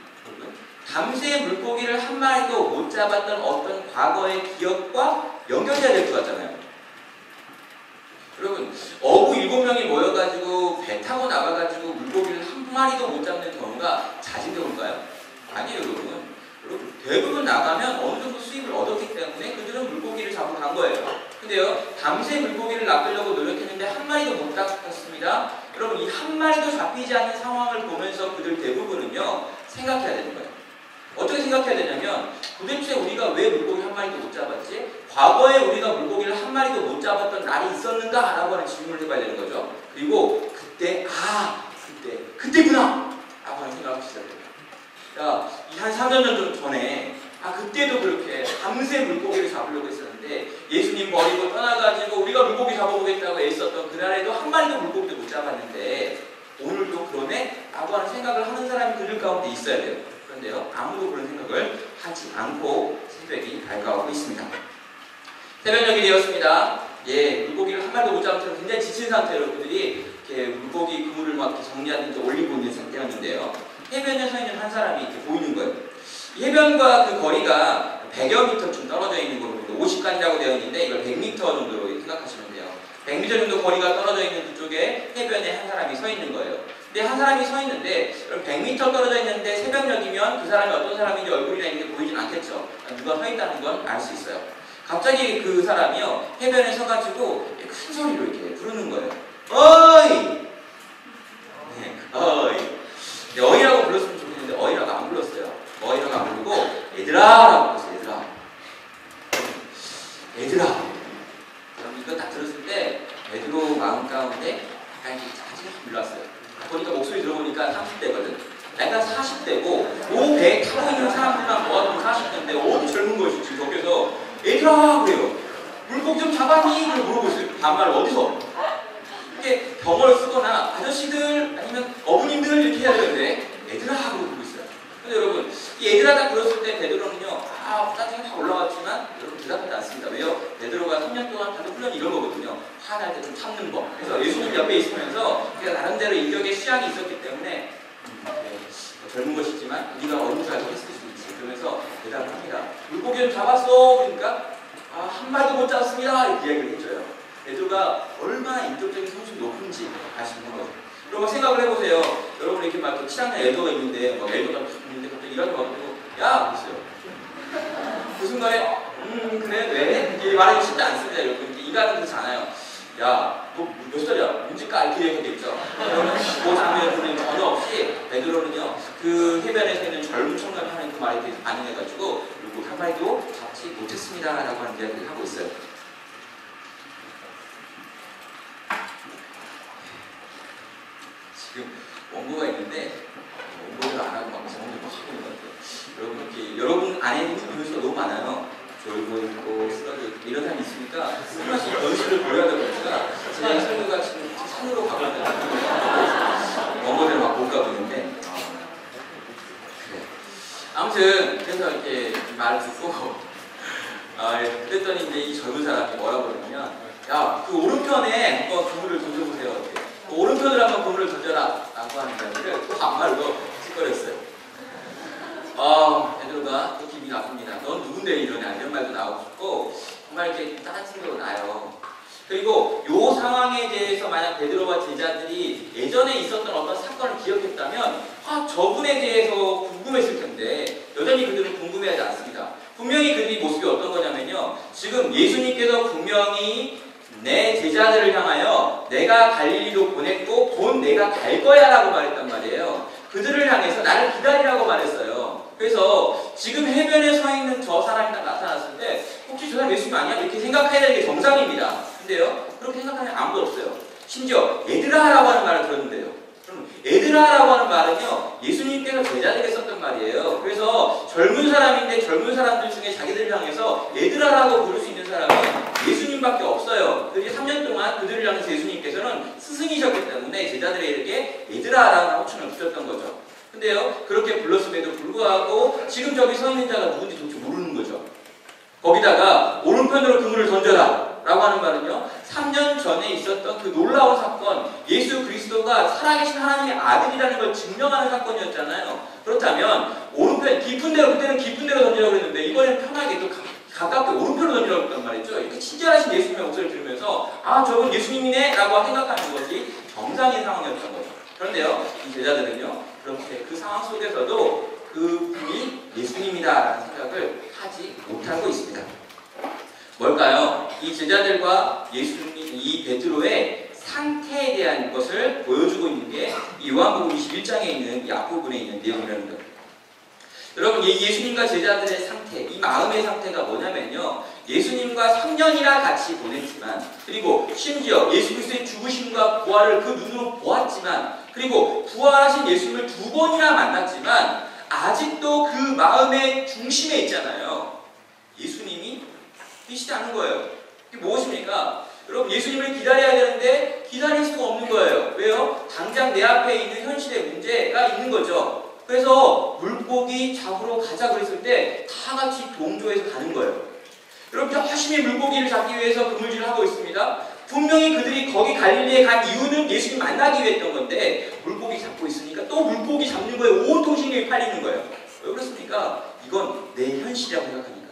밤새 물고기를 한 마리도 못 잡았던 어떤 과거의 기억과 연결돼야 될 것 같잖아요. 여러분, 어부 7명이 모여가지고 배 타고 마리도 못 잡는 경우가 잦은 경우인가요? 아니에요, 여러분. 여러분, 대부분 나가면 어느 정도 수입을 얻었기 때문에 그들은 물고기를 잡으러 간 거예요. 근데요, 밤새 물고기를 낚으려고 노력했는데 한 마리도 못 잡았습니다. 여러분, 이 한 마리도 잡히지 않는 상황을 보면서 그들 대부분은요, 생각해야 되는 거예요. 어떻게 생각해야 되냐면, 도대체 우리가 왜 물고기 한 마리도 못 잡았지? 과거에 우리가 물고기를 한 마리도 못 잡았던 날이 있었는가? 라고 하는 질문을 해봐야 되는 거죠. 그리고 그때구나! 라고 하는 생각을 시작해요. 야, 한 3년 정도 전에 그때도 그렇게 밤새 물고기를 잡으려고 했었는데 예수님 버리고 떠나가지고 우리가 물고기 잡아보겠다고 애썼던 그날에도 한 마리도 물고기도 못 잡았는데 오늘도 그러네? 라고 하는 생각을 하는 사람이 그들 가운데 있어야 돼요. 그런데요, 아무도 그런 생각을 하지 않고 새벽이 밝아오고 있습니다. 새벽녘이 되었습니다. 물고기를 한 마리도 못 잡은 채로 굉장히 지친 상태로 그들이 이렇게 물고기 그물을 막 정리하는데 올리고 있는 상태였는데요. 해변에 서 있는 한 사람이 이렇게 보이는 거예요. 이 해변과 그 거리가 100여 미터쯤 떨어져 있는 걸로 50간이라고 되어 있는데 이걸 100m 정도로 생각하시면 돼요. 100m 정도 거리가 떨어져 있는 그쪽에 해변에 한 사람이 서 있는 거예요. 근데 한 사람이 서 있는데 100m 떨어져 있는데 새벽녘이면 그 사람이 어떤 사람인지 얼굴이나 이런 게 보이진 않겠죠. 누가 서 있다는 건 알 수 있어요. 갑자기 그 사람이요, 해변에 서가지고 큰 소리로 이렇게 부르는 거예요. 어이! 어이! 어이라고 불렀으면 좋겠는데 어이라고 안 불렀어요. 어이라고 안 부르고 얘들아! 라고 불렀어요. 얘들아! 그럼 이거 딱 들었을 때 베드로 마음 가운데 약간 짜증이 올랐어요. 보니까 목소리 들어보니까 30대거든. 내가 40대고 배 타고 있는 사람들만 모아두면 40대인데 어디 젊은 것이지. 저기서 얘들아! 그래요. 물고기 좀 잡았니? 그걸 물어보고 있어요. 반말 어디서? 이렇게 병어를 쓰거나 아저씨들 아니면 어부님들 이렇게 해야 되는데 얘들아 하고 부르고 있어요. 근데 여러분, 이 얘들아 딱 불렀을 때 베드로는요, 짜증이 확 올라왔지만 여러분 대답하지 않습니다. 왜요? 베드로가 3년 동안 받은 훈련이 이런 거거든요. 화날 때 좀 참는 법. 그래서 예수님 옆에 있으면서 그가 나름대로 인격의 수양이 있었기 때문에 젊은 것이지만 네가 어른잘 했을 수 있지. 그러면서 대답을 합니다. 물고기를 잡았어. 그러니까 한 마리도 못 잡았습니다. 이렇게 이야기를 해줘요. 베드로가 얼마나 인격적인 성숙이 높은지 알 수 있는 거죠. 여러분 생각을 해보세요. 여러분 이렇게 막 7학년 애도가 있는데 애도가 있는데 갑자기 일하는 거 같고 야! 그랬어요. 그 순간에 그래? 왜? 이게 말하기 쉽지 않습니다. 여러분 이가는 그렇지 않아요. 야, 너 몇 살이야? 문지까 이렇게 얘기하겠죠. 그러면 그 장면에서는 전혀 없이 베드로는요, 그 해변에서 있는 젊은 청년이 하는 그 말에 대해서 반응해가지고 그리고 한 마리도 잡지 못했습니다 라고 하는 이야기를 하고 있어요. 지금 원고가 있는데 원고를 안 하고 막 제목을 막 하고 있는 것 같아요. 여러분 이렇게 여러분 안에 있는 변수가 너무 많아요. 졸고 있고 쓰러져 있고 이런 사람이 있으니까 하나씩 변수를 보여야 되니까 제 설교가 지금 산으로 가고 있는 원고대로 막 못 가고 있는데 그래. 아무튼 그래서 이렇게 말을 듣고 그랬더니 이제 이 젊은 사람이 뭐라고 그러냐면 야, 그 오른편에 한번 그물을 던져보세요. 그 오른편으로 한번 그물을 던져라 라고 하는 이야기를 또 반말로 짓거렸어요. 베드로가 또 기분이 나쁩니다. 넌 누군데 이러냐 이런 말도 나오고 싶고 정말 이렇게 따뜻한 나요. 그리고 이 상황에 대해서 만약 베드로와 제자들이 예전에 있었던 어떤 사건을 기억했다면 저분에 대해서 궁금했을 텐데 여전히 그들은 궁금해하지 않습니다. 분명히 그들이 모습이 어떤 거냐면요, 지금 예수님께서 분명히 내 제자들을 향하여 내가 갈릴리로 보냈고 곧 내가 갈 거야 라고 말했단 말이에요. 그들을 향해서 나를 기다리라고 말했어요. 그래서 지금 해변에 서 있는 저 사람이 딱 나타났을 때 혹시 저 사람 예수님 아니야? 이렇게 생각해야 되는 게 정상입니다. 근데요, 그렇게 생각하는 아무도 없어요. 심지어 얘들아 라고 하는 말을 들었는데요. 그럼 얘들아 라고 하는 말은요, 예수님께서 제자들에게 썼던 말이에요. 그래서 젊은 사람인데 젊은 사람들 중에 자기들을 향해서 얘들아 라고 부를 수 있는 사람이 예수님밖에 없어요. 그들이 3년 동안 그들을 향해서 예수님께서는 스승이셨기 때문에 제자들에게 얘들아 라는 호칭을 붙였던 거죠. 근데요, 그렇게 불렀음에도 불구하고 지금 저기 서 있는 자가 누군지 도대체 모르는 거죠. 거기다가 오른편으로 그물을 던져라 라고 하는 말은요, 3년 전에 있었던 그 놀라운 사건, 예수 그리스도가 살아계신 하나님의 아들이라는 걸 증명하는 사건이었잖아요. 그렇다면 오른편 깊은 데로, 그때는 깊은 데로 던지라고 했는데 이번엔 편하게 또 가깝게 오른편으로 던지라고 했단 말이죠. 이렇게 친절하신 예수님의 목소리를 들으면서 저건 예수님이네 라고 생각하는 것이 정상인 상황이었던 거죠. 그런데요, 이 제자들은요, 그렇게 그 상황 속에서도 그분이 예수님이다라는 생각을 하지 못하고 있습니다. 뭘까요? 이 제자들과 예수님, 이 베드로의 상태에 대한 것을 보여주고 있는 게 이 요한복음 21장에 있는 이 앞부분에 있는 내용이라는 거예요. 여러분, 예수님과 제자들의 상태, 이 마음의 상태가 뭐냐면요, 예수님과 3년이나 같이 보냈지만, 그리고 심지어 예수 그리스도의 죽으심과 부활을 그 눈으로 보았지만, 그리고 부활하신 예수님을 2번이나 만났지만 아직도 그 마음의 중심에 있잖아요. 예수님이 계시지 않은 거예요. 이게 무엇입니까? 여러분, 예수님을 기다려야 되는데 기다릴 수가 없는 거예요. 왜요? 당장 내 앞에 있는 현실의 문제가 있는 거죠. 그래서 물고기 잡으러 가자 그랬을 때 다 같이 동조해서 가는 거예요. 여러분, 열심히 물고기를 잡기 위해서 그물질을 하고 있습니다. 분명히 그들이 거기 갈릴리에 간 이유는 예수님 만나기 위해였던 건데 물고기 잡고 있으니까 또 물고기 잡는 거에 온통 신경이 팔리는 거예요. 왜 그렇습니까? 이건 내 현실이라고 생각하니까요.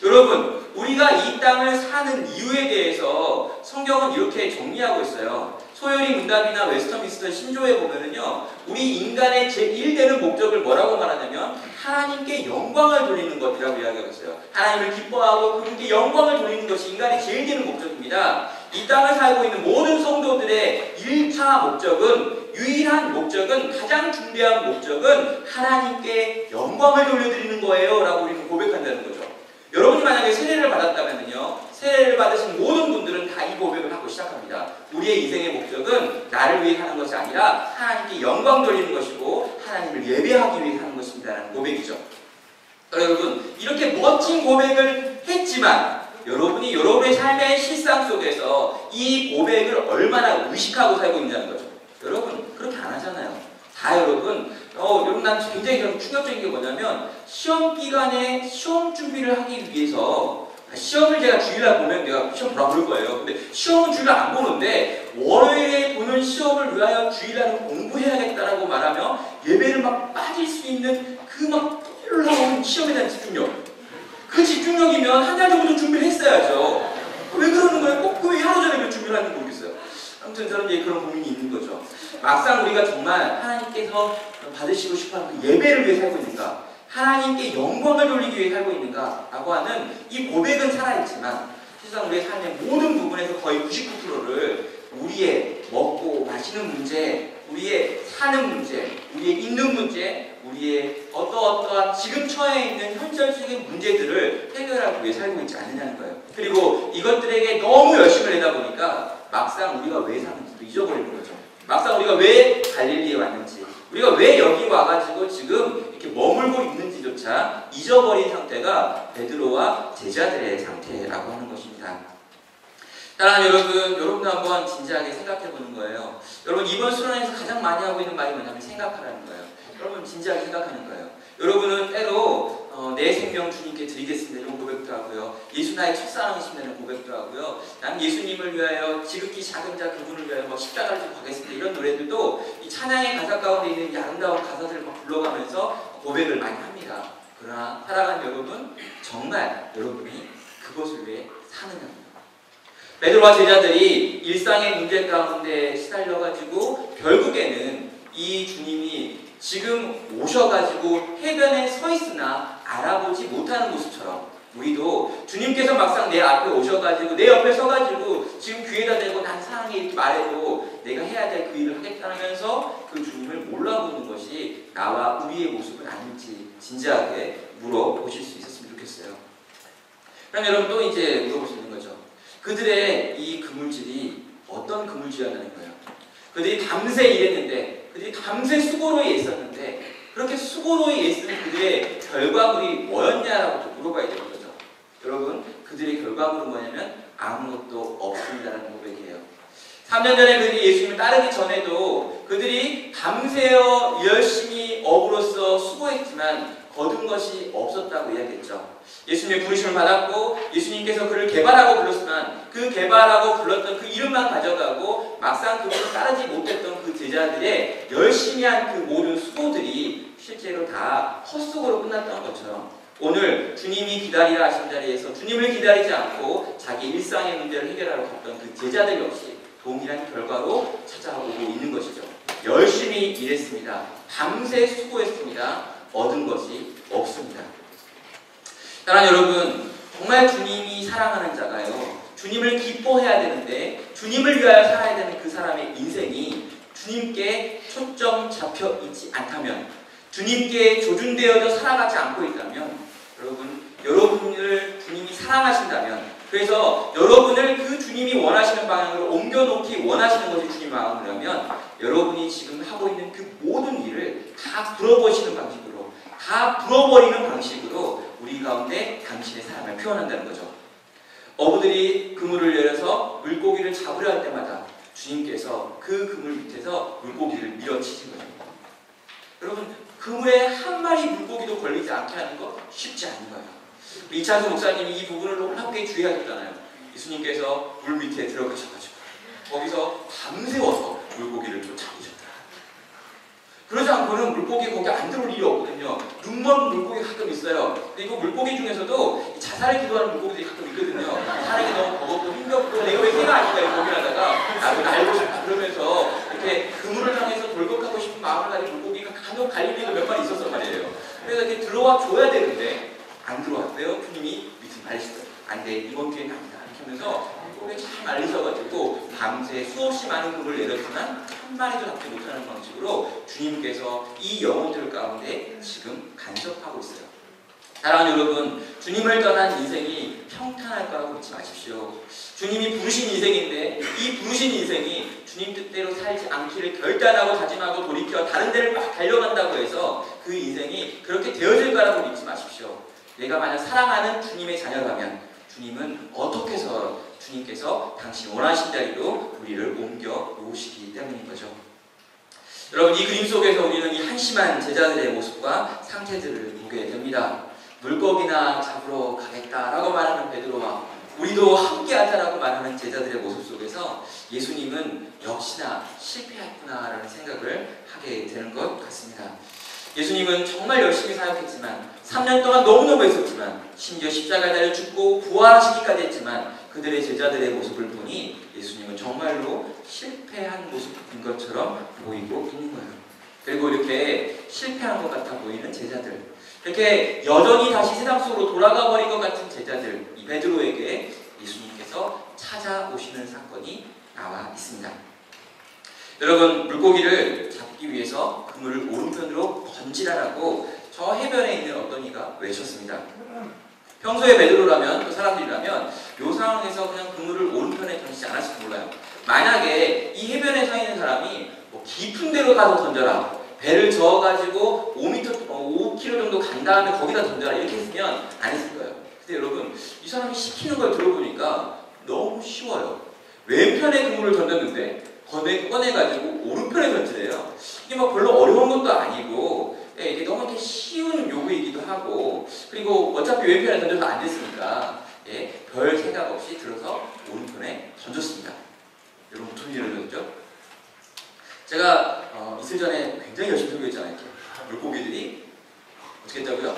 여러분, 우리가 이 땅을 사는 이유에 대해서 성경은 이렇게 정리하고 있어요. 소요리 문답이나 웨스터민스터 신조에 보면은요, 우리 인간의 제1되는 목적을 뭐라고 말하냐면 하나님께 영광을 돌리는 것이라고 이야기하고 있어요. 하나님을 기뻐하고 그분께 영광을 돌리는 것이 인간의 제일 되는 목적입니다. 이 땅을 살고 있는 모든 성도들의 1차 목적은, 유일한 목적은, 가장 중대한 목적은 하나님께 영광을 돌려드리는 거예요 라고 우리는 고백한다는 거죠. 여러분이 만약에 세례를 받았다면요, 세례를 받으신 모든 분들은 다 이 고백을 하고 시작합니다. 우리의 인생의 목적은 나를 위해 하는 것이 아니라 하나님께 영광 돌리는 것이고 하나님을 예배하기 위해 하는 것입니다 라는 고백이죠. 여러분, 이렇게 멋진 고백을 했지만 여러분이 여러분의 삶의 실상 속에서 이 고백을 얼마나 의식하고 살고 있냐는 거죠. 여러분, 그렇게 안 하잖아요. 다 여러분, 여러분, 난 굉장히 충격적인 게 뭐냐면 시험 기간에 시험 준비를 하기 위해서 시험을 제가 주일날 보면 내가 시험 보라 그럴 거예요. 근데 시험은 주일날 안 보는데 월요일에 보는 시험을 위하여 주일날은 공부해야겠다라고 말하며 예배를 막 빠질 수 있는 그 막 올라오는 시험에 대한 집중력. 그 집중력이면 한 달 정도 준비를 했어야죠. 왜 그러는 거예요? 꼭 그 하루 전에 준비를 하는지 모르겠어요. 아무튼 저는 이제 그런 고민이 있는 거죠. 막상 우리가 정말 하나님께서 받으시고 싶어하는 그 예배를 위해 살고 있는가, 하나님께 영광을 돌리기 위해 살고 있는가 라고 하는 이 고백은 살아있지만 실상 우리의 삶의 모든 부분에서 거의 99%를 우리의 먹고 마시는 문제, 우리의 사는 문제, 우리의 있는 문제, 우리의 어떠한 지금 처해 있는 현실적인 문제들을 해결하기 위해 살고 있지 않느냐는 거예요. 그리고 이것들에게 너무 열심을 내다 보니까 막상 우리가 왜 사는지도 잊어버리는 거죠. 막상 우리가 왜 갈릴리에 왔는지, 우리가 왜 여기 와가지고 지금 이렇게 머물고 있는지조차 잊어버린 상태가 베드로와 제자들의 상태라고 하는 것입니다. 사랑하는 여러분도 한번 진지하게 생각해 보는 거예요. 여러분, 이번 수련회에서 가장 많이 하고 있는 말이 뭐냐면 생각하라는 거예요. 여러분, 진지하게 생각하는 거예요. 여러분은 때로 내 생명 주님께 드리겠습니다 이런 고백도 하고요, 예수 나의 첫사랑이시다는 고백도 하고요, 난 예수님을 위하여 지극히 작은 자 그분을 위하여 십자가를 지고 가겠습니다 이런 노래들도 이 찬양의 가사 가운데 있는 이 아름다운 가사들을 막 불러가면서 고백을 많이 합니다. 그러나 사랑하는 여러분, 정말 여러분이 그것을 위해 사느냐입니다. 베드로와 제자들이 일상의 문제 가운데 시달려가지고 결국에는 이 주님이 지금 오셔가지고 해변에 서 있으나 알아보지 못하는 모습처럼 우리도 주님께서 막상 내 앞에 오셔가지고 내 옆에 서가지고 지금 귀에다 대고 난 사랑해 이렇게 말해도 내가 해야 될 그 일을 하겠다면서 그 주님을 몰라보는 것이 나와 우리의 모습은 아닐지 진지하게 물어보실 수 있었으면 좋겠어요. 그럼 여러분 또 이제 물어보시는 거죠. 그들의 이 그물질이 어떤 그물질이었다는 거예요. 그들이 밤새 일했는데, 그들이 밤새 수고로에 있었는데 그렇게 수고로에 있는 그들의 결과물이 뭐였냐라고 또 물어봐야 되는 거죠. 여러분, 그들의 결과물은 뭐냐면 아무것도 없습니다라는 고백이에요. 3년 전에 그들이 예수님을 따르기 전에도 그들이 밤새어 열심히 업으로써 수고했지만 거둔 것이 없었다고 이야기했죠. 예수님의 부르심을 받았고 예수님께서 그를 개발하고 불렀지만 그 개발하고 불렀던 그 이름만 가져가고 막상 그분을 따르지 못했던 그 제자들의 열심히 한 그 모든 수고들이 실제로 다 헛수고로 끝났던 것처럼 오늘 주님이 기다리라 하신 자리에서 주님을 기다리지 않고 자기 일상의 문제를 해결하러 갔던 그 제자들 역시 동일한 결과로 찾아오고 있는 것이죠. 열심히 일했습니다. 밤새 수고했습니다. 얻은 것이 없습니다. 사랑하는 여러분, 정말 주님이 사랑하는 자가요, 주님을 기뻐해야 되는데 주님을 위하여 살아야 되는 그 사람의 인생이 주님께 초점 잡혀 있지 않다면, 주님께 조준되어져 살아가지 않고 있다면, 여러분을 주님이 사랑하신다면, 그래서 여러분을 그 주님이 원하시는 방향으로 옮겨놓기 원하시는 것이 주님의 마음이라면, 여러분이 지금 하고 있는 그 모든 일을 다 불어버리는 방식으로, 다 불어버리는 방식으로 우리 가운데 당신의 사랑을 표현한다는 거죠. 어부들이 그물을 내려서 물고기를 잡으려 할 때마다 주님께서 그 그물 밑에서 물고기를 밀어치신 거죠. 여러분, 그물에 한 마리 물고기도 걸리지 않게 하는 거 쉽지 않은 거예요. 이찬수 목사님이 이 부분을 놀랍게 주의하셨잖아요. 예수님께서 물 밑에 들어가셔가지고 거기서 밤새워서 물고기를 쫓아내셨다. 그러지 않고는 물고기 거기 안 들어올 일이 없거든요. 눈먼 물고기 가끔 있어요. 그리고 물고기 중에서도 자살을 기도하는 물고기들이 가끔 있거든요. 사랑이 너무 버겁고 힘겹고 내가 왜 새가 아닌가 이렇게 고민하다가 나도 날고 싶다 그러면서 이렇게 그물을 향해서 돌격하고 싶은 마음을 가진 물고기가 간혹 갈리비도 몇 마리 있었단 말이에요. 그래서 이렇게 들어와 줘야 되는데 안 들어왔어요. 주님이 밑을 말리시더라고요. 안 돼, 이번 기회는 아니다 이렇게 하면서 물고기 잘 말리셔가지고 밤새 수없이 많은 그물을 내렸지만 한 마리도 잡지 못하는 방식으로 주님께서 이 영혼들 가운데 지금 간섭하고 있어요. 사랑하는 여러분, 주님을 떠난 인생이 평탄할 거라고 믿지 마십시오. 주님이 부르신 인생인데 이 부르신 인생이 주님 뜻대로 살지 않기를 결단하고 다짐하고 돌이켜 다른 데를 막 달려간다고 해서 그 인생이 그렇게 되어질 거라고 믿지 마십시오. 내가 만약 사랑하는 주님의 자녀라면 주님은 어떻게 해서 주님께서 당신 원하신 자리로 우리를 옮겨 놓으시기 때문인 거죠. 여러분, 이 그림 속에서 우리는 이 한심한 제자들의 모습과 상태들을 보게 됩니다. 물고기나 잡으러 가겠다라고 말하는 베드로와 우리도 함께하자라고 말하는 제자들의 모습 속에서 예수님은 역시나 실패했구나라는 생각을 하게 되는 것 같습니다. 예수님은 정말 열심히 사역했지만 3년 동안 너무너무 했었지만 심지어 십자가에 달려 죽고 부활하시기까지 했지만 그들의 제자들의 모습을 보니 예수님은 정말로 실패한 모습인 것처럼 보이고 있는 거예요. 그리고 이렇게 실패한 것 같아 보이는 제자들, 이렇게 여전히 다시 세상 속으로 돌아가 버린 것 같은 제자들, 이 베드로에게 예수님께서 찾아오시는 사건이 나와 있습니다. 여러분, 물고기를 잡기 위해서 그물을 오른편으로 던지라라고 저 해변에 있는 어떤 이가 외쳤습니다. 평소에 베드로라면, 또 사람들이라면 이 상황에서 그냥 그물을 오른편에 던지지 않았을지 몰라요. 만약에 이 해변에 서 있는 사람이 뭐 깊은 데로 가서 던져라, 배를 저어가지고 5km 정도 간 다음에 거기다 던져라 이렇게 했으면 안 했을 거예요. 근데 여러분, 이 사람이 시키는 걸 들어보니까 너무 쉬워요. 왼편에 그물을 던졌는데 꺼내가지고 오른편에 던지래요. 이게 막 별로 어려운 것도 아니고, 이게 너무 이렇게 쉬운 요구이기도 하고, 그리고 어차피 왼편에 던져서 안 됐으니까, 별 생각 없이 들어서 오른편에 던졌습니다. 여러분, 무슨 일을 던졌죠? 제가 이틀 전에 굉장히 열심히 설교했잖아요. 물고기들이 어떻게 했다고요?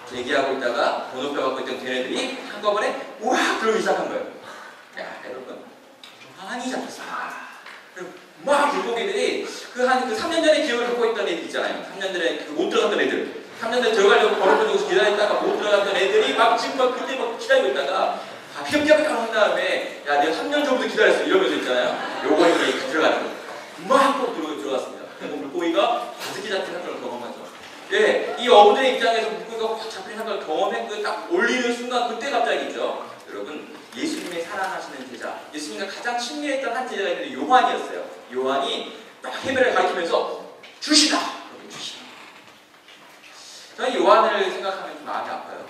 대기하고 있다가 번호표 갖고 있던 걔네들이 한꺼번에 우와! 들어오기 시작한 거예요. 야, 여러분, 많이 잡혔습니다. 막 물고기들이 그 3년 전에 기억을 갖고 있던 애들 있잖아요. 3년 전에 못 들어갔던 애들. 3년 전에 들어가려고 번호표 주고 기다렸다가 못 들어갔던 애들이 막 지금 막 그때 막 기다리고 있다가 피엄피엄 한 다음에 야, 내가 3년 전부터 기다렸어. 이러면서 있잖아요. 요거 이렇게 들어가는 거. 막 들어갔습니다. 물고기가 5개 잡힌 사건을 경험하죠. 이 어부들의 입장에서 물고기가 확 잡힌 사건을 경험했고 딱 올리는 순간 그때 갑자기 있죠. 여러분, 예수님의 사랑하시는 제자, 예수님과 가장 친밀했던 한 제자가 있는데 요한이었어요. 요한이 딱 해변을 가리키면서 주시다! 주시다. 저는 요한을 생각하면 좀 마음이 아파요.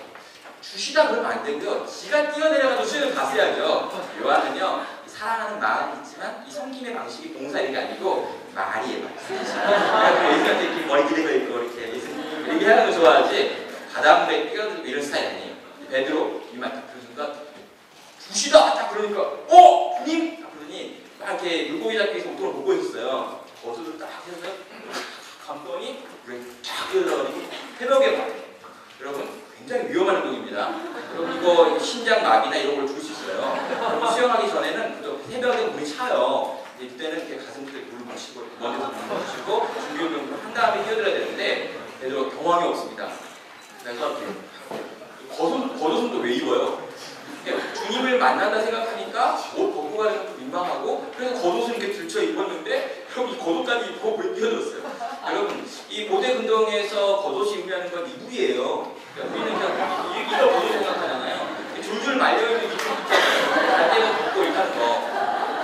주시다 그러면 안 되고요. 지가 뛰어내려가서 수련을 가셔야죠. 요한은요, 사랑하는 마음이 있지만 이 섬김의 방식이 봉사 이게 아니고 말이에요. 예수한테 이렇게 머리 기대고 있고 이렇게 예수님 이렇게 하는 거 좋아하지 바닷물에 뛰어들고 이런 스타일 아니에요. 베드로 이만 딱 그 순간 주시다! 딱 그러니까 주님! 딱 그러더니 막 이렇게 물고기 잡기에서 목돈을 보고 있었어요. 어서도 딱 해서 감독이 물에 쫙 뛰어들어가지고 해벽에 봐. 여러분, 굉장히 위험한 행동입니다. 여러분, 이거 심장 마비나 이런 걸 줄 수 있어요. 수영하기 전에는 해벽에 물이 차요. 이때는 이렇게 가슴속에 물을 묻히고 먼저 물을 묻히고 준비 운동을 한 다음에 뛰어들어야 되는데 베드로가 경황이 없습니다. 그래서 이렇게 겉옷은 또 왜 입어요? 주님을 만난다 생각하니까 옷 벗고 가는 것도 민망하고 그래서 겉옷을 이렇게 들쳐 입었는데 그럼 이 겉옷까지 입고 왜 뛰어들었어요? 여러분 이 고대 운동에서 겉옷이 입으라는 건 이불이에요. 우리는 그냥 이걸 겉옷 생각하잖아요. 줄줄 말려있는 이불 있잖아요. 갈대가 벗고 이렇게 하는 거.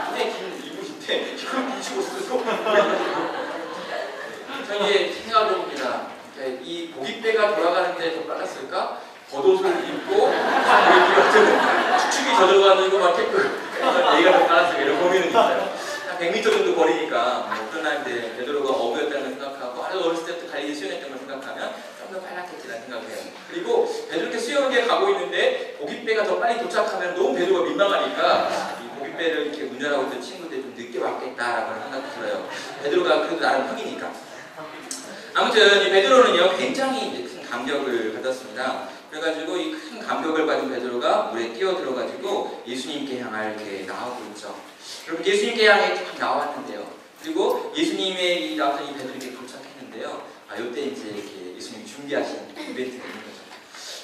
근데 긴 이불인데 이걸 묻히고 쓰고 저는 이제 생각해봅니다. 이 고깃배가 돌아가는데 더 빨랐을까? 겉옷을 입고 축축이 젖어가지고 막 얘가 더 빨랐을까? 이런 고민은 있어요. 한 100m 정도 거리니까 그런 날인데 베드로가 어부였다는 걸 생각하고 아주 어렸을 때부터 갈릴리 수영했던 걸 생각하면 좀 더 빨랐겠지라는 생각을 해요. 그리고 베드로 이렇게 수영에 가고 있는데 고깃배가 더 빨리 도착하면 너무 베드로가 민망하니까 이 고깃배를 이렇게 운전하고 있던 친구들이 좀 늦게 왔겠다라고 생각이 들어요. 베드로가 그래도 나름 흑이니까. 아무튼 이 베드로는요 굉장히 큰 감격을 받았습니다. 그래가지고 이 큰 감격을 받은 베드로가 물에 뛰어들어가지고 예수님께 향할 이렇게 나오고 있죠. 여러분 예수님께 향해 딱 나왔는데요. 그리고 예수님의 이 나와서 이 베드로에게 도착했는데요. 이때 이제 이렇게 예수님이 준비하신 이벤트가 있는 거죠.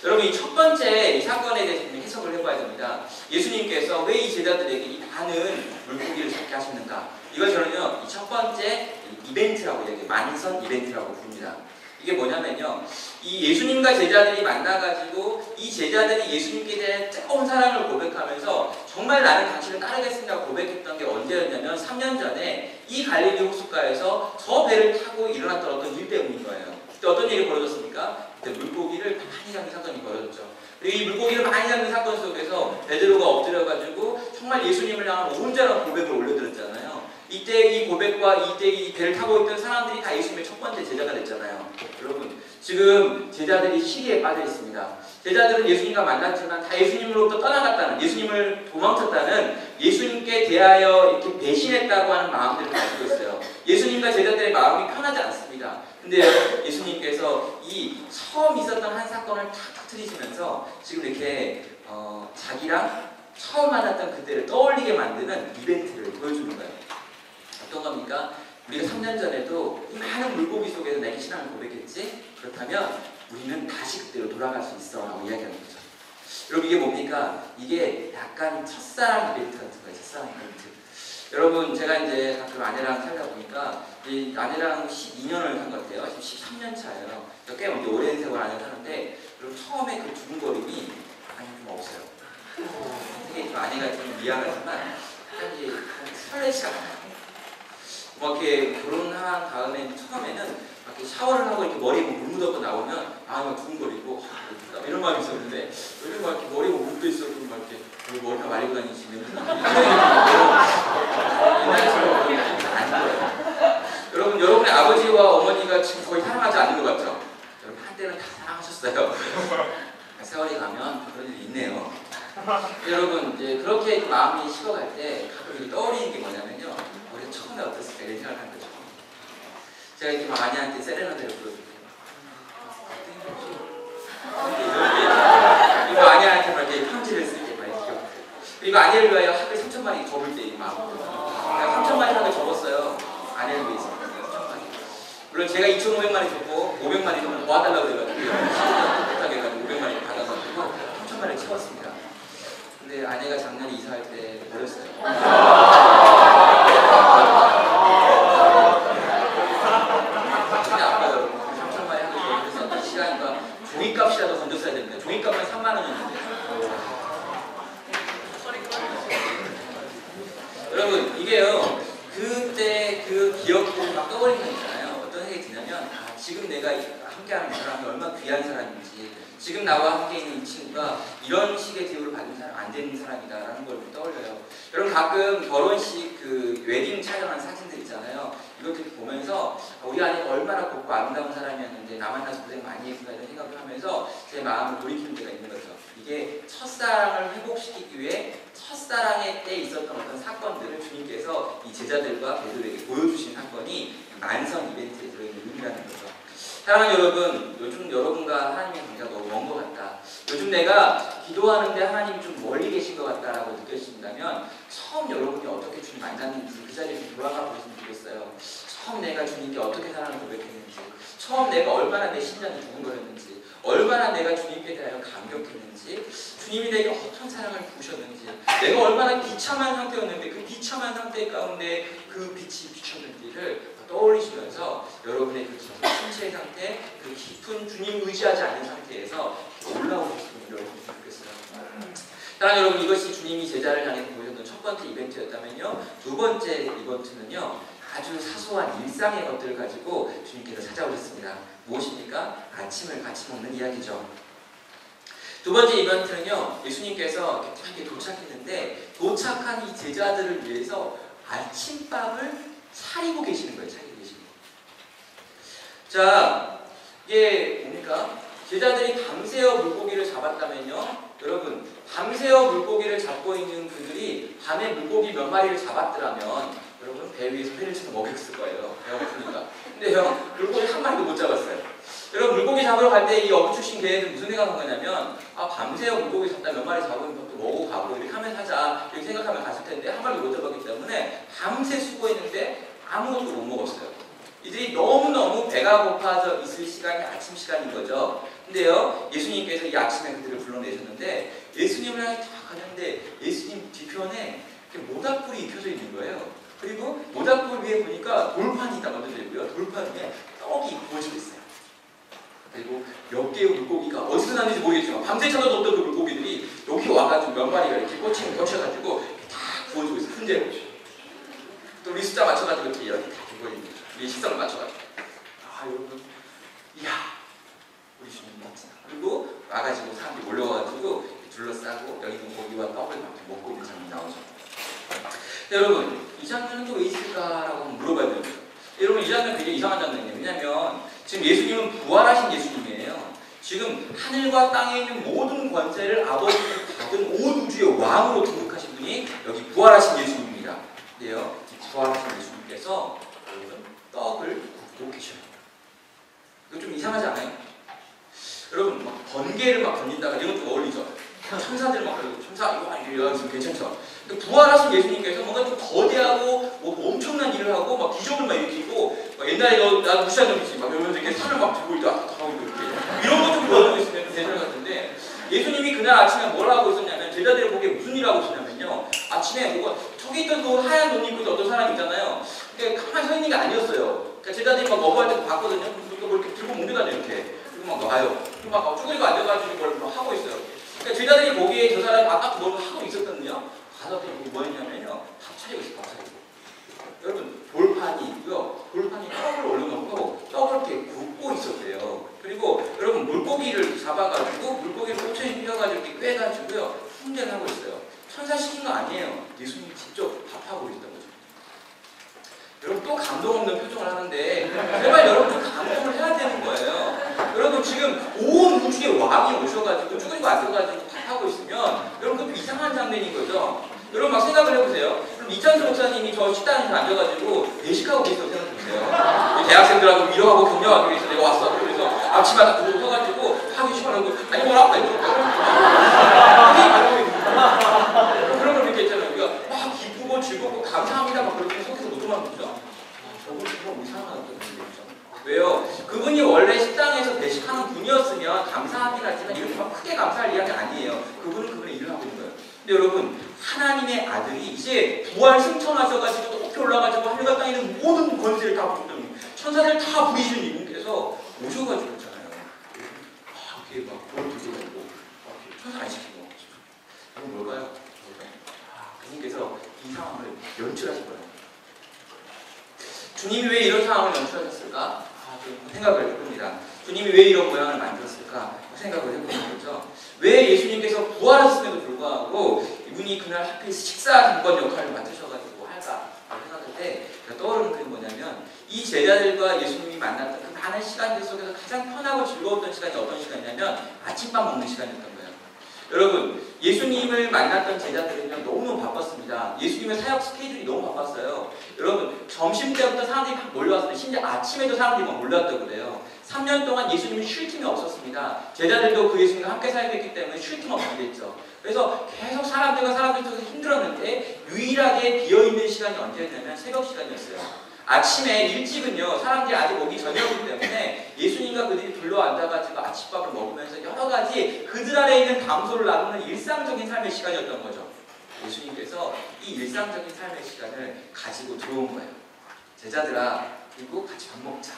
여러분 이 첫 번째 이 사건에 대해서 좀 해석을 해봐야 됩니다. 예수님께서 왜 이 제자들에게 이 많은 물고기를 잡게 하셨는가? 이걸 저는요 이 첫 번째 이벤트라고 얘기해요. 만선 이벤트라고 부릅니다. 이게 뭐냐면요. 이 예수님과 제자들이 만나가지고 이 제자들이 예수님께 대한 뜨거운 사랑을 고백하면서 정말 나는 당신을 따르겠습니다 고백했던 게 언제였냐면 3년 전에 이 갈릴리 호숫가에서 저 배를 타고 일어났던 어떤 일 때문인 거예요. 그때 어떤 일이 벌어졌습니까? 그때 물고기를 많이 잡는 사건이 벌어졌죠. 그리고 이 물고기를 많이 잡는 사건 속에서 베드로가 엎드려가지고 정말 예수님을 향한 온전한 고백을 올려드렸잖아요. 이때 이 고백과 이때 이 배를 타고 있던 사람들이 다 예수님의 첫 번째 제자가 됐잖아요. 여러분 지금 제자들이 시기에 빠져 있습니다. 제자들은 예수님과 만났지만 다 예수님으로부터 떠나갔다는, 예수님을 도망쳤다는, 예수님께 대하여 이렇게 배신했다고 하는 마음들을 가지고 있어요. 예수님과 제자들의 마음이 편하지 않습니다. 근데 예수님께서 이 처음 있었던 한 사건을 탁 터뜨리시면서 지금 이렇게 자기랑 처음 만났던 그때를 떠올리게 만드는 이벤트를 보여주는 거예요. 어떤 겁니까? 우리가 3년 전에도 이 많은 물고기 속에서 내게 신앙을 고백했지? 그렇다면 우리는 다시 그때로 돌아갈 수 있어 라고 이야기하는 거죠. 여러분 이게 뭡니까? 이게 약간 첫사랑 이벤트 같은 거예요. 첫사랑 이벤트. 여러분 제가 이제 가끔 아내랑 살다 보니까 이 아내랑 12년을 산 것 같아요. 지금 13년 차예요. 꽤 오랜 세월 안에 사는데 여러분 처음에 그 두근거림이 좀 없어요. 되게 좀 아내가 좀 미안하지만 이제 설레지가 않아요. 뭐 이렇게 결혼한 다음에 처음에는 이렇게 샤워를 하고 이렇게 머리에 물 묻었고 나오면 막 두근거리고 이런 마음이 있었는데 요즘 막 이렇게 머리에 물 묻어 있어도 막 이렇게 머리가 말리고 다니시는 여러분 여러분의 아버지와 어머니가 지금 거의 사랑하지 않는 것 같죠? 여러분 한때는 다 사랑하셨어요. 세월이 가면 그런 일이 있네요. 여러분 이제 그렇게 마음이 식어갈 때 가끔 떠오르는 게 뭐냐면요. 우리가 처음에 어땠을까 이런 생각을 하는 거죠. 제가 이렇게 아내한테 세레나데를 불러줄게요. 그리고 아내한테 막 이렇게 편지를 쓸 때 막 이렇게 그리고 아내를 위하여 학을 3,000마리 접을 때 이 마음으로 제가 3,000마리 학을 접었어요. 아내를 위해서 3,000마리. 물론 제가 2,500마리 접고 500마리 좀 모아달라고 그래가지고 못하게 해가지고 500마리 받아가지고 3,000마리를 채웠습니다. 근데 아내가 작년에 이사할 때 버렸어요. 근데 아빠가 3,000마리 하고 있어서 시간과 종이값이라도 건졌어야 됩니다. 종이값만 3만 원이었는데. 여러분 이게요. 그때 그 기억들이 막 떠올리는 거 있잖아요. 어떤 생각이 드냐면 지금 내가 함께하는 사람이 얼마나 귀한 사람인지 지금 나와 함께 있는 이 친구가 이런 식의 대우를 받는 사람 안 되는 사람이다라는 걸 떠올려요. 여러분 가끔 결혼식 그 웨딩 촬영한 사진들 있잖아요. 이것들 보면서 우리 아내가 얼마나 곱고 아름다운 사람이었는데 나 만나서 고생 많이 했구나 이런 생각을 하면서 제 마음을 돌이키는 때가 있는 거죠. 이게 첫사랑을 회복시키기 위해 첫사랑의 때 있었던 어떤 사건들을 주님께서 이 제자들과 베드로에게 보여주신 사건이 만성 이벤트에 들어있는 의미라는 거죠. 사랑하는 여러분, 요즘 여러분과 하나님의 관계가 너무 먼 것 같다. 요즘 내가 기도하는데 하나님이 좀 멀리 계신 것 같다라고 느껴지신다면 처음 여러분이 어떻게 주님 만났는지 그 자리에 돌아가 보시면 되겠어요. 처음 내가 주님께 어떻게 사랑을 고백했는지, 처음 내가 얼마나 내 심장이 두근거렸는지, 얼마나 내가 주님께 대하여 감격했는지, 주님이 내게 어떤 사랑을 부으셨는지, 내가 얼마나 비참한 상태였는데 그 비참한 상태 가운데 그 빛이 비쳤는지를 떠올리시면서 여러분의 그 깊은 신체의 상태, 그 깊은 주님 의지하지 않는 상태에서 올라오셨으면 여러분이 좋겠어요. 사랑하는 여러분, 이것이 주님이 제자를 향해 보여줬던 첫 번째 이벤트였다면요, 두 번째 이벤트는요, 아주 사소한 일상의 것들을 가지고 주님께서 찾아오셨습니다. 무엇입니까? 아침을 같이 먹는 이야기죠. 두 번째 이벤트는요, 예수님께서 깨끗하게 도착했는데 도착한 이 제자들을 위해서 아침밥을 차리고 계시는 거예요. 차리고 계시는 거. 자, 이게 뭡니까? 제자들이 밤새워 물고기를 잡았다면요, 여러분, 밤새워 물고기를 잡고 있는 그들이 밤에 물고기 몇 마리를 잡았더라면 여러분 배 위에서 회를 쳐서 먹였을 거예요. 배가 고프니까. 근데요, 물고기 한 마리도 못 잡았어요. 여러분, 물고기 잡으러 갈 때 이 어부 출신 걔네들 무슨 생각한 거냐면, 아, 밤새워 물고기 잡다 몇 마리 잡으면 또 먹고 가고 이렇게 하면 하자 이렇게 생각하면 갔을 텐데 한 마리도 못 잡았기 때문에 밤새 수고했는데 아무것도 못 먹었어요. 이들이 너무너무 배가 고파서 있을 시간이 아침 시간인 거죠. 근데요, 예수님께서 이 아침에 그들을 불러내셨는데 예수님을 향해 딱 가는데 예수님 뒤편에 모닥불이 입혀져 있는 거예요. 그리고 모닥불 위에 보니까 돌판이 딱 얹어져 있고요. 돌판 위에 떡이 구워지고 있어요. 그리고 몇 개의 물고기가 어디서 났는지 모르겠지만 밤새 찾아뒀던 그 물고기들이 여기 와가지고 몇 마리가 이렇게 꽂히고 겹쳐가지고 다 구워지고 있어요. 훈제로. 또 우리 숫자 맞춰가지고 이렇게 여기 다 구워있는 거예요. 우리 식성을 맞춰가지고. 아, 여러분, 이야, 우리 주님 맞지. 그리고 와가지고 사람들이 몰려와가지고 둘러싸고 여기 있는 고기와 떡을 막 먹고 있는 장면이 나오죠. 여러분, 이 장면은 또 왜 있을까라고 한번 물어봐야 됩니다. 여러분, 이 장면 굉장히 이상한 장면이에요. 왜냐하면 지금 예수님은 부활하신 예수님이에요. 지금 하늘과 땅에 있는 모든 권세를 아버지께 받은 온 우주의 왕으로 등극하신 분이 여기 부활하신 예수님입니다. 근데요, 부활하신 예수님께서 여러분 떡을 굽고 계셔요. 이거 좀 이상하지 않아요? 여러분, 막 번개를 막 던진다가 이런 건 좀 어울리죠? 천사들 막 그러고 천사 이거 지금 괜찮죠? 부활하신 예수님께서 뭔가 좀 거대하고 뭐 엄청난 일을 하고 막 기적을 막 일으키고 막 옛날에 나 무시한 적 있지 막 이러면서 이렇게 산을 막 들고 있다 하고 이렇게 이런 것 좀 보여주고 있으면 좀 대설 같은데, 예수님이 그날 아침에 뭘 하고 있었냐면 제자들이 보기에 무슨 일을 하고 있었냐면요, 아침에 뭐가 저기 있던 그 하얀 옷 입고 어떤 사람 있잖아요. 그러니까 가만히 서 있는 게 아니었어요. 그러니까 제자들이 막 먹어야 될 거 봤거든요. 그러니까 뭐 이렇게 들고 뭉개다녀 이렇게. 그리고 막 놔요. 그리고 막 쭈그리고 앉아가지고 뭘 하고 있어요. 그러니까 제자들이 보기에 저 사람이 아까 뭘 하고 있었거든요. 가서 뭐 했냐면요, 밥 차리고 있어요. 밥 차리고. 여러분, 돌판이 있고요. 돌판이 떡을 올려놓고 떡을 이렇게 굽고 있었대요. 그리고 여러분, 물고기를 잡아가지고 물고기를 꼬챙이 휘어가지고 이렇게 꿰가지고요, 훈제를 하고 있어요. 천사 시킨 거 아니에요. 예수님이 직접 밥하고 있던 거죠. 여러분, 또 감동 없는 표정을 하는데 제발 여러분 감동을 해야 되는 거예요. 여러분, 지금 온 우주의 왕이 오셔가지고 쭈그리고 앉아가지고 밥하고 있으면 여러분 그것도 이상한 장면인 거죠. 여러분 막 생각을 해보세요. 그럼 이찬수 목사님이 저 식당에서 앉아가지고 외식하고 계시다고 생각해보세요. 대학생들하고 위로하고 격려하기 위해서 내가 왔어. 그래서 아침마다 그러고 서가지고 하기 싫어하고 아니 뭐라 이러고 그런 걸 이렇게 했잖아요. 우리가 막 기쁘고 즐겁고 감사합니다 막 그렇게 속에서 못 도망치죠. 저분 좀 이상하다고 느꼈죠. 왜요? 그분이 원래 식당에서 배식하는 분이었으면 감사하긴 하지만 이렇게 막 크게 감사할 이야기 아니에요. 그분은 그분의 일을 하고 있는 거예요. 근데 여러분, 하나님의 아들이 이제 부활 승천하셔가지고 높이 올라가지고 하늘과 땅에 있는 모든 권세를 다 부르는 천사들 다 부리시는 이분께서 오셔가지고 있잖아요. 이렇게 막 돌을 들고 있고 천사 안 시키고. 이건 뭘까요? 그분께서 이 상황을 연출하신 거예요. 주님이 왜 이런 상황을 연출하셨을까? 좀 생각을 해봅니다. 주님이 왜 이런 모양을 만들었을까? 생각을 해보는 거죠. 왜 예수님께서 부활하셨음에도 불구하고 이분이 그날 하필 식사 당번 역할을 맡으셔가지고 할까? 생각할 때 떠오르는 게 뭐냐면, 이 제자들과 예수님이 만났던 그 많은 시간들 속에서 가장 편하고 즐거웠던 시간이 어떤 시간이냐면 아침밥 먹는 시간이었던 거예요. 여러분, 예수님을 만났던 제자들은요, 너무너무 바빴습니다. 예수님의 사역 스케줄이 너무 바빴어요. 여러분, 점심때부터 사람들이 막 몰려왔어요. 심지어 아침에도 사람들이 막 몰려왔다고 그래요. 3년 동안 예수님은 쉴 틈이 없었습니다. 제자들도 그 예수님과 함께 살게 했기 때문에 쉴 틈 없이 일했죠. 그래서 계속 사람들과 사람들 속에서 힘들었는데 유일하게 비어있는 시간이 언제였냐면 새벽 시간이었어요. 아침에 일찍은요, 사람들이 아직 오기 전이었기 때문에 예수님과 그들이 둘러앉아가지고 아침밥을 먹으면서 여러 가지 그들 안에 있는 담소를 나누는 일상적인 삶의 시간이었던 거죠. 예수님께서 이 일상적인 삶의 시간을 가지고 들어온 거예요. 제자들아, 그리고 같이 밥 먹자.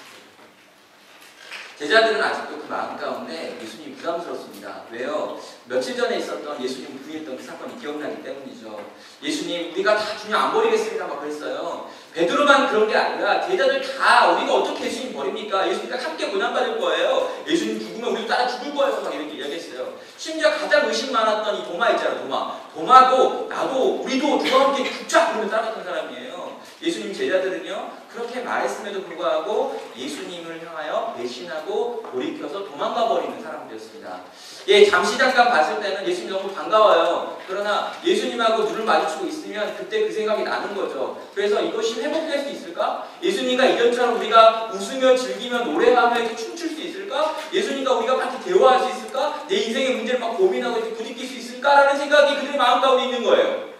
제자들은 아직도 그 마음 가운데 예수님이 부담스럽습니다. 왜요? 며칠 전에 있었던 예수님 부인했던 그 사건이 기억나기 때문이죠. 예수님, 우리가 다 주님 안 버리겠습니다 막 그랬어요. 베드로만 그런 게 아니라 제자들 다 우리가 어떻게 예수님 버립니까? 예수님과 함께 고난받을 거예요. 예수님 죽으면 우리도 따라 죽을 거예요. 막 이렇게 이야기했어요. 심지어 가장 의심 많았던 이 도마 있잖아요. 도마도 나도 우리도 누가 함께 죽자 그러면 따라갔던 사람이에요. 예수님 제자들은요, 그렇게 말했음에도 불구하고 예수님을 향하여 배신하고 돌이켜서 도망가 버리는 사람들이었습니다. 예, 잠시 잠깐 봤을 때는 예수님 너무 반가워요. 그러나 예수님하고 눈을 마주치고 있으면 그때 그 생각이 나는 거죠. 그래서 이것이 회복될 수 있을까? 예수님과 이전처럼 우리가 웃으며 즐기며 노래하며 이렇게 춤출 수 있을까? 예수님과 우리가 같이 대화할 수 있을까? 내 인생의 문제를 막 고민하고 이렇게 부딪힐 수 있을까라는 생각이 그들의 마음 가운데 있는 거예요.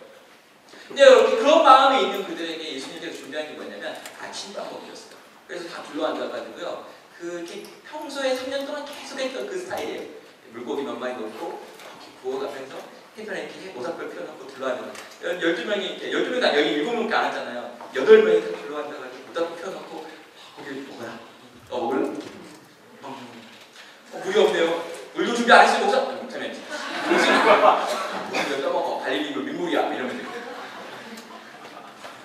근데 이렇게 그런 마음이 있는 그들에게 예수님께서 준비한 게 뭐냐면 아침밥 먹이었어요. 그래서 다 둘러앉아가지고요, 그 평소에 3년 동안 계속했던 그 스타일이에요. 물고기 몇 마리 넣고 이렇게 구워가면서 해변에 이렇게 모닥불 피워놓고 둘러앉아. 12명이 이렇게 12명 다 여기 7명밖에 안 왔잖아요. 8명이 다 둘러앉아가지고 모닥불 피워놓고 거기 먹어라. 먹을래? 물이 없네요. 물도 준비 안 했어요. 목사? 못하면 물을 떠먹어. 갈릴리 민물이야. 이러면 돼요.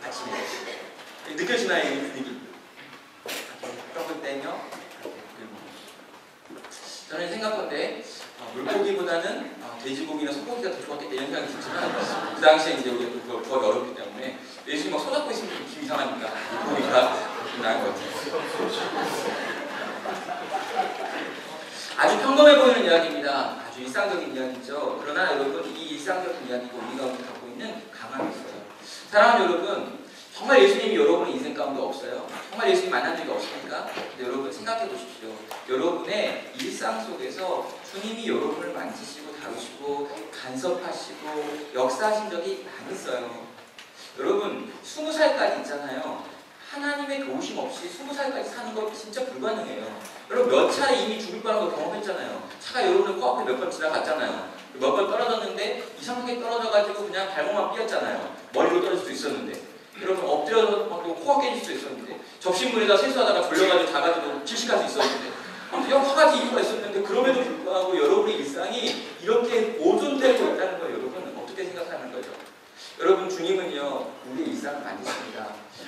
아침에 느껴지나요? 이 분위기? 떡을 떼며 저는 생각건데 물고기보다는 돼지고기나 소고기가 더 좋았겠다 이런 생각이 들지만 그 당시에 이제 우리가 그걸 구하기 어렵기 때문에 예수님 막 손잡고 있으면 좀 기분 이상하니까 물고기가 나은 것 같아요. 아주 평범해 보이는 이야기입니다. 아주 일상적인 이야기죠. 그러나 여러분, 이 일상적인 이야기가 우리 가운데 갖고 있는 강함이 있어요. 사랑하는 여러분, 정말 예수님이 여러분의 인생 가운데 없어요? 정말 예수님 만난 적이 없습니까? 근데 여러분 생각해 보십시오. 여러분의 일상 속에서 주님이 여러분을 만지시고 다루시고 간섭하시고 역사하신 적이 많이 있어요. 여러분 20살까지 있잖아요. 하나님의 도우심 없이 20살까지 사는 거 진짜 불가능해요. 여러분 몇 차례 이미 죽을 뻔한 거 경험했잖아요. 차가 여러분의 코앞에 몇 번 지나갔잖아요. 몇 번 떨어졌는데 이상하게 떨어져가지고 그냥 발목만 삐었잖아요. 머리로 떨어질 수도 있었는데, 여러분 엎드려서 코가 깨질 수도 있었는데, 접시물에다 세수하다가 졸려가지고 자가지고 질식할 수 있었는데, 여러 가지 이유가 있었는데 그럼에도 불구하고 여러분의 일상이 이렇게 보존되고 있다는 걸 여러분은 어떻게 생각하는 거죠? 여러분 주님은요 우리의 일상을 만드십니다.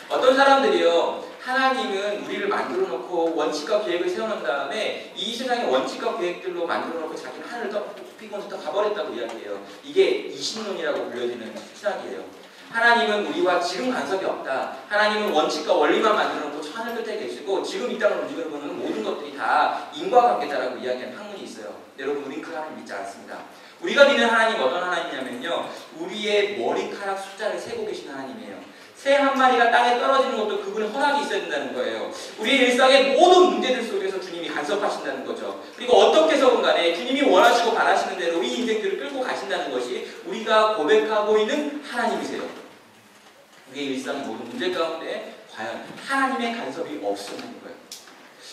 어떤 사람들이요, 하나님은 우리를 만들어 놓고 원칙과 계획을 세워놓은 다음에 이 세상의 원칙과 계획들로 만들어 놓고 자기는 하늘을 피고서 또 가버렸다고 이야기해요. 이게 이신론이라고 불려지는 신학이에요. 하나님은 우리와 지금 간섭이 없다. 하나님은 원칙과 원리만 만들어 놓고 저 하늘 끝에 계시고 지금 이 땅을 움직이는 거는 모든 것들이 다 인과관계다라고 이야기하는 학문이 있어요. 여러분 우리는 그 하나님 믿지 않습니다. 우리가 믿는 하나님 어떤 하나님이냐면요, 우리의 머리카락 숫자를 세고 계신 하나님이에요. 새 한 마리가 땅에 떨어지는 것도 그분의 허락이 있어야 된다는 거예요. 우리의 일상의 모든 문제들 속에서 주님이 간섭하신다는 거죠. 그리고 어떻게 해서든 간에 주님이 원하시고 바라시는 대로 이 인생들을 끌고 가신다는 것이 우리가 고백하고 있는 하나님이세요. 우리의 일상의 모든 문제 가운데 과연 하나님의 간섭이 없었는 거예요.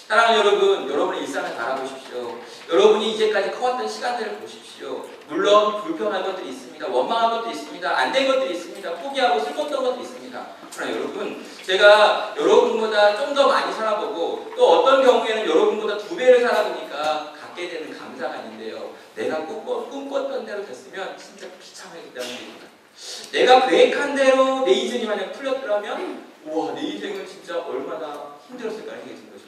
사랑하는 여러분, 여러분의 일상을 바라보십시오. 여러분이 이제까지 커왔던 시간들을 보십시오. 물론 불편한 것들이 있습니다. 원망한 것들이 있습니다. 안 된 것들이 있습니다. 포기하고 슬펐던 것들이 있습니다. 그러나 여러분, 제가 여러분보다 좀 더 많이 살아보고 또 어떤 경우에는 여러분보다 2배를 살아보니까 갖게 되는 감사가 있는데요, 내가 꿈꿨던 대로 됐으면 진짜 비참하기 때문입니다. 내가 계획한 대로 내 인생이 만약 풀렸더라면 우와, 내 인생은 진짜 얼마나 힘들었을까 생각이 든 거죠.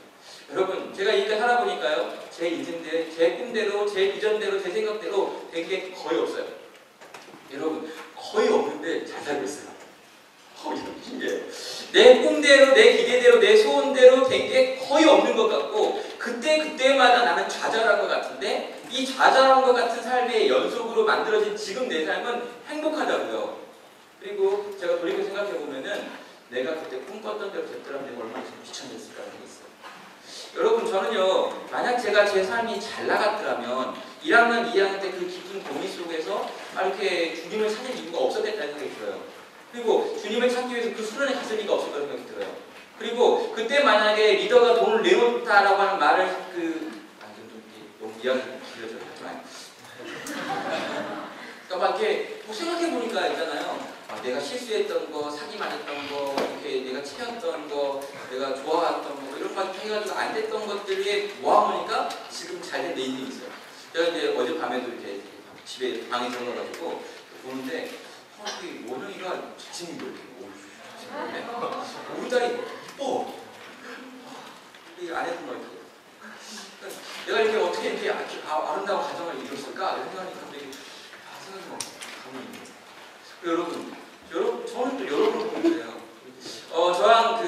여러분, 제가 이렇게 살아보니까요, 제 인생대, 제 꿈대로, 제 비전대로, 제 생각대로 된 게 거의 없어요. 여러분, 거의 없는데 잘 살고 있어요. 신기해요. 내 꿈대로, 내 기대대로, 내 소원대로 된 게 거의 없는 것 같고, 그때마다 나는 좌절한 것 같은데, 이 좌절한 것 같은 삶의 연속으로 만들어진 지금 내 삶은 행복하다고요. 그리고 제가 돌이켜 생각해보면은 내가 그때 꿈꿨던 대로 됐더라면 내가 얼마나 귀찮아졌을까 하는 게 있어요. 여러분 저는요, 만약 제가 제 삶이 잘 나갔더라면 1학년, 2학년 때 그 깊은 고민 속에서 이렇게 주님을 찾는 이유가 없었겠다는 생각이 들어요. 그리고 주님을 찾기 위해서 그 수련회 갔을 리가 없었다는 생각이 들어요. 그리고 그때 만약에 리더가 돈을 내놓다라고 하는 말을 너무 이야기 길어져요. 그러니까 막 이렇게 생각해 보니까 있잖아요. 내가 실수했던 거, 사기 많았던 거, 이렇게 내가 치였던 거, 내가 좋아했던 거 이런 거 해가지고 안 됐던 것들에 모아보니까 지금 잘된 내 인생이 있어요. 제가 이제 어젯밤에도 이렇게 집에 방에 들어가가지고 보는데 원영이가 잘생긴 거 이렇게 오르다리 이뻐. 이게 안 했던 거 같아요. 내가 이렇게 어떻게 이렇게 아름다운 가정을 이뤘을까? 이런 생각이 갑자기 생각이 가만히 있는 여러분, 저는 또 여러분을 보는데요. 저랑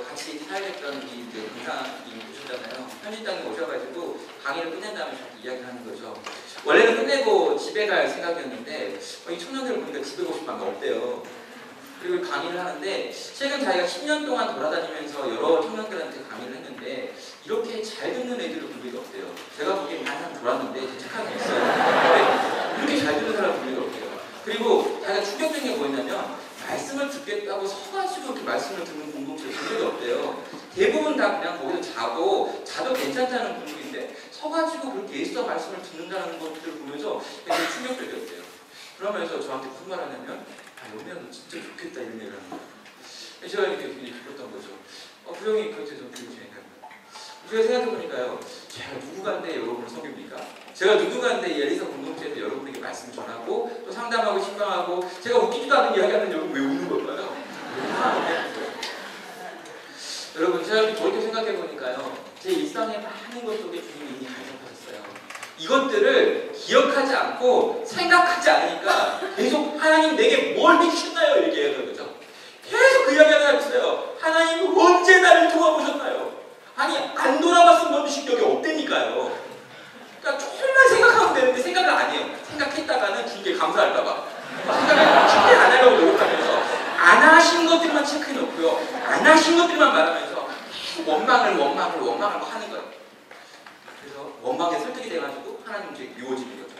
같이 사역했던 이 강사님 오셨잖아요. 현진장님 오셔가지고 강의를 끝낸 다음에 저한테 이야기를 하는 거죠. 원래는 끝내고 집에 갈 생각이었는데 이 청년들을 보니까 집에 가고 싶은 마음이 없대요. 그리고 강의를 하는데 최근 자기가 10년 동안 돌아다니면서 여러 청년들한테 강의를 했는데 이렇게 잘 듣는 애들을 본 적이 없대요. 제가 보기엔 한 사람 돌았는데 착한 게 있어요. 근데 이렇게 잘 듣는 사람을 본 적이 없대요. 그리고 자기가 충격적인 게 뭐였냐면 말씀을 듣겠다고 서가지고 이렇게 말씀을 듣는 공동체를 본 적이 없대요. 대부분 다 그냥 거기서 자도 괜찮다는 분위기인데 서가지고 그렇게 예수와 말씀을 듣는다는 것들을 보면서 굉장히 충격적이었대요. 그러면서 저한테 무슨 말 하냐면 연애하면 진짜 좋겠다 이런 얘기를 하는 거예요. 제가 이렇게 기뻤던 거죠. 그 형이 그렇게 좀 기분이니까. 제가 생각해보니까요, 제가 누구간데 여러분을 섬깁니까? 제가 누구간데 예리사 공동체에서 여러분에게 말씀 전하고 또 상담하고 신방하고 제가 웃기지도 않은 이야기 하는 여러분 왜 웃는 걸까요? 여러분 제가 이렇게 저렇게 생각해보니까요, 제 일상의 많은 것 속에 주님이 이미 간섭하셨어요. 이것들을 기억하지 않고 생각하지 않으니까 계속 하나님 내게 뭘 해주셨나요? 이렇게 얘기하는 거죠. 계속 그 이야기 하나 있어요. 하나님 언제 나를 도와보셨나요? 아니 안 돌아봤으면 멈추신 적이 없다니까요. 그러니까 조금만 생각하면 되는데 생각을 안 해요. 생각했다가는 주님께 감사할까봐 생각을 체크를 안 하려고 노력하면서 안 하신 것들만 체크해 놓고요, 안 하신 것들만 말하면서 계속 원망을 하는 거예요. 그래서 원망에 설득이 돼가지고 하나님 이제 미워지는 거죠.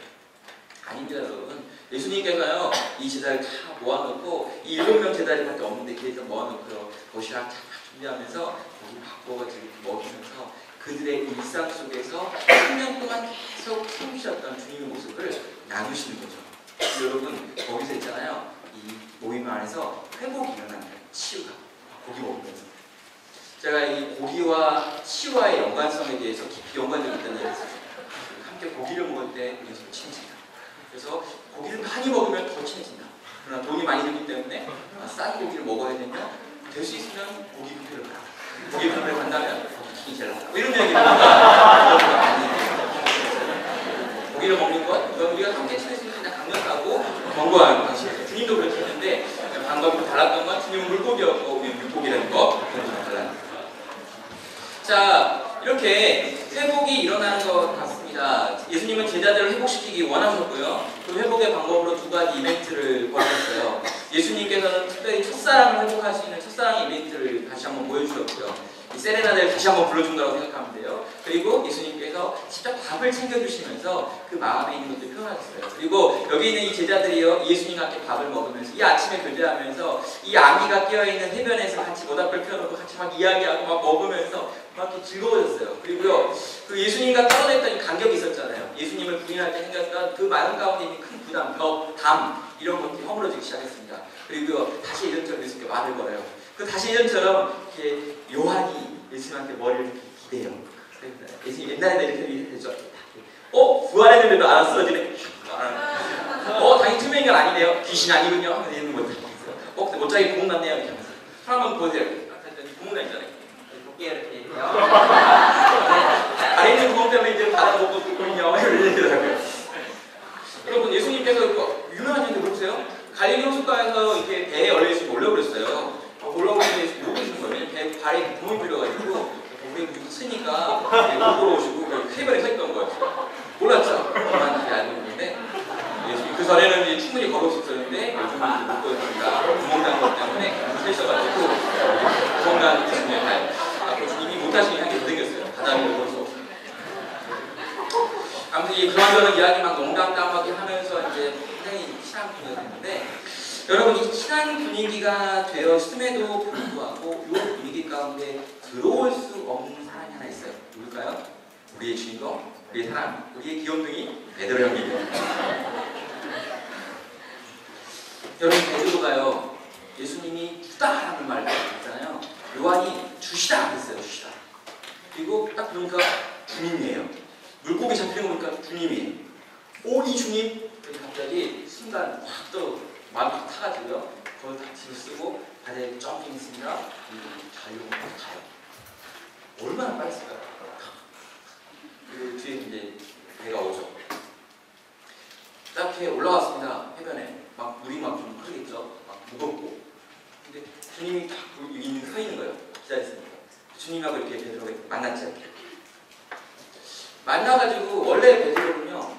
아닙니다 여러분. 예수님께서요 이 제자를 다 모아놓고 이 7명 제자들밖에 없는데 걔들 모아놓고요 도시락 다 준비하면서 고기 바꿔가지고 먹이면서 그들의 일상 속에서 3년 동안 계속 섬기셨던 주님의 모습을 나누시는 거죠. 여러분 거기서 있잖아요, 이 모임 안에서 회복이 일어나는 거예요. 치유가 고기 먹으면서. 제가 이 고기와 치유와의 연관성에 대해서 깊이 연관되어 있다는 얘기를 했어요. 함께 고기를 먹을 때 우리가 서로 친해진다. 그래서 고기를 많이 먹으면 더 친해진다. 그러나 돈이 많이 들기 때문에 싼 고기를 먹어야 되면 될 수 있으면 고기 뷔페를 가라. 고기 뷔페를 간다면 고기 제일 낫다. 이런 얘기를 많이 고기를 먹는 것, 이건 우리가 함께 친해질 수 있는 강력하고 견고한 방식이에요. 주님도 그렇게 했는데 방법이 달랐던 건 주님은 물고기였고 우리는 물고기라는 거 달라요. 자, 이렇게 회복이 일어나는 것 같습니다. 예수님은 제자들을 회복시키기 원하셨고요. 그 회복의 방법으로 2가지 이벤트를 보여줬어요. 예수님께서는 특별히 첫사랑을 회복할 수 있는 첫사랑 이벤트를 다시 한번 보여주셨고요. 이 세레나데를 다시 한번 불러준다고 생각하면 돼요. 그리고 예수님께서 직접 밥을 챙겨주시면서 그 마음에 있는 것들을 표현하셨어요. 그리고 여기 있는 이 제자들이요, 예수님과 함께 밥을 먹으면서 이 아침에 교제하면서 이 아기가 깨어있는 해변에서 같이 모닥불 펴놓고 같이 막 이야기하고 막 먹으면서 막 이렇게 즐거워졌어요. 그리고요, 그 예수님과 떨어져 있던 이 간격이 있었잖아요. 예수님을 부인할 때 생겼던 그 많은 가운데 있는 큰 부담, 벽, 담 이런 것들이 허물어지기 시작했습니다. 그리고 다시 예전처럼 예수님께 말을 걸어요. 그 다시 예전처럼 이렇게 요한이 예수님한테 머리를 이렇게 기대요. 예수님 옛날에는 이렇게 했죠. 부활했는데도 안 쓰러지네. 당연히 투명 인간 아니네요. 귀신 아니군요. 하면서 이러는 거죠. 옷장에 구멍 났네요. 이렇게 하면서. 한번 보세요. 구멍 나 있잖아요. 이렇게 해요. 아래 있는 구멍 때문에 이제 바다 못 보거든요. 이런 얘기더라고요. 여러분 예수님께서 유명한 얘기 보세요. 갈릴리 호숫가에서 이렇게 배에 얼려있으면 올려버렸어요. 올라오는데 욕을 주는 거예요. 배 발에 구멍이 뚫려가지고 우리 쓰니까 못 들어오시고 해변에 서 있던 거예요. 몰랐죠? 저만 알고 있는데 예수님 그 전에는 충분히 걸을 수 있었는데 요즘은 못 보였으니까 구멍 난 것 때문에 서 있어가지고 구멍 난 예수님의 발 앞으로 주님이 못하시니 한게 더 생겼어요. 갑자기 그런저런 이야기 막 농담담하게 하면서 이제 굉장히 친한 분위기가 됐는데, 여러분 이 친한 분위기가 되었음에도 불구하고 이 분위기 가운데 들어올 수 없는 사람이 하나 있어요. 누굴까요? 우리의 주인공, 우리의 사람, 우리의 귀염둥이 베드로 형님입니다. 여러분 베드로가요, 예수님이 주다라는 말을 했잖아요. 요한이 주시다 그랬어요. 주시다. 그리고 딱 보니까 주님이에요. 물고기 잡히는 거 보니까 주님이에요. 오, 이 주님? 갑자기 순간 확 또 마음이 탁 타가지고요. 그걸 다 뒤로 쓰고 바다에 점핑했습니다. 그리고 자유로 가요. 얼마나 빨리 쓸까요? 그리고 뒤에 이제 배가 오죠. 딱 이렇게 올라왔습니다. 해변에. 막 물이 막 좀 흐르겠죠. 막 무겁고. 근데 주님이 딱 여기 서 있는 거예요. 기다렸으니까. 주님하고 이렇게 베드로가 만났죠. 만나가지고 원래 베드로는요,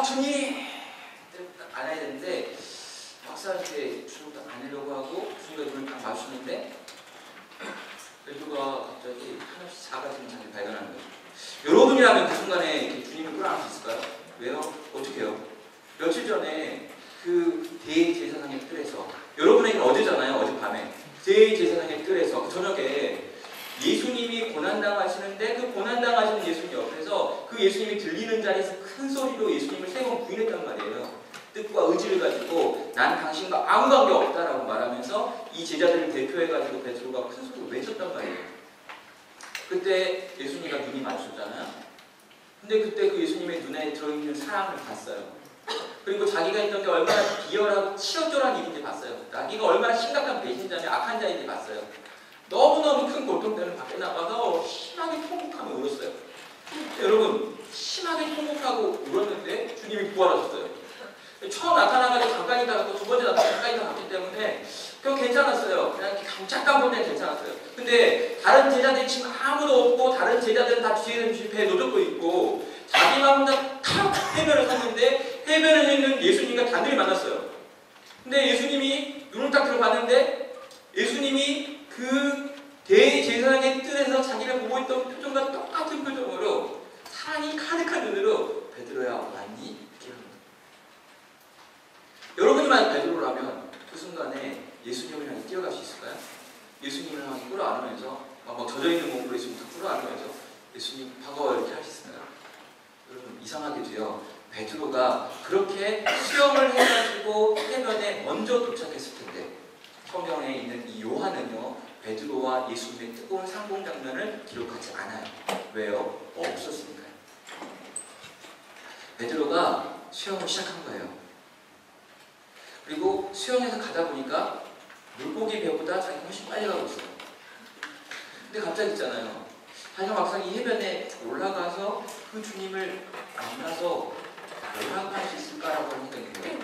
주님! 안 해야 되는데 막상 이렇게 주님 딱 안으려고 하고 주님과 눈을 딱 마주치는데 베드로가 갑자기 하나씩 작아지는 장면을 발견하는 거예요. 여러분이라면 그 순간에 주님을 끌어안을 수 있을까요? 왜요? 어떻게 해요? 며칠 전에 그 대제사장의 뜰에서, 여러분에게는 어제잖아요. 어젯밤에 대제사장의 뜰에서 그 저녁에 예수님이 고난당하시는데 그 고난당하시는 예수님 옆에서 그 예수님이 들리는 자리에서 큰 소리로 예수님을 세 번 부인했단 말이에요. 뜻과 의지를 가지고 난 당신과 아무 관계 없다라고 말하면서 이 제자들을 대표해가지고 베드로가 큰 소리로 외쳤단 말이에요. 그때 예수님과 눈이 마주쳤잖아요. 근데 그때 그 예수님의 눈에 들어있는 사랑을 봤어요. 그리고 자기가 있던 게 얼마나 비열하고 치욕절한 일인지 봤어요. 자기가 얼마나 심각한 배신자며 악한 자인지 봤어요. 너무너무 큰 고통 때문에 밖에 나가서 심하게 통곡하며 울었어요. 여러분, 심하게 통곡하고 울었는데 주님이 부활하셨어요. 처음 나타나가지고 잠깐 있다가 또 두 번째 나타나서 잠깐 있다가 갔기 때문에 그건 괜찮았어요. 그냥 잠깐 보면 괜찮았어요. 근데 다른 제자들이 지금 아무도 없고 다른 제자들은 다 뒤에 배에 노젓고 있고 자기만 혼자 탁 해변을 섰는데 해변에 있는 예수님과 단둘이 만났어요. 근데 예수님이 눈을 딱 들어봤는데 예수님이 그 대제사장의 뜰에서 자기를 보고 있던 표정과 똑같은 표정으로 사랑이 가득한 눈으로 베드로야 왔니? 이렇게 합니다. 여러분이 만약 베드로라면 그 순간에 예수님을 향해 뛰어갈 수 있을까요? 예수님을 향해 끌어안으면서 막 젖어있는 몸으로 예수님 다 끌어안으면서 예수님 반가워요 이렇게 할 수 있을까요? 여러분 이상하게도요, 베드로가 그렇게 수영을 해가지고 해변에 먼저 도착했을 텐데 성경에 있는 이 요한은요, 베드로와 예수님의 뜨거운 상봉 장면을 기록하지 않아요. 왜요? 없었으니까요. 베드로가 수영을 시작한 거예요. 그리고 수영해서 가다 보니까 물고기 배보다 자기가 훨씬 빨리 가고 있어요. 근데 갑자기 있잖아요. 자기가 막상 이 해변에 올라가서 그 주님을 만나서 올라갈 수 있을까라고 하는 생각이 들어요.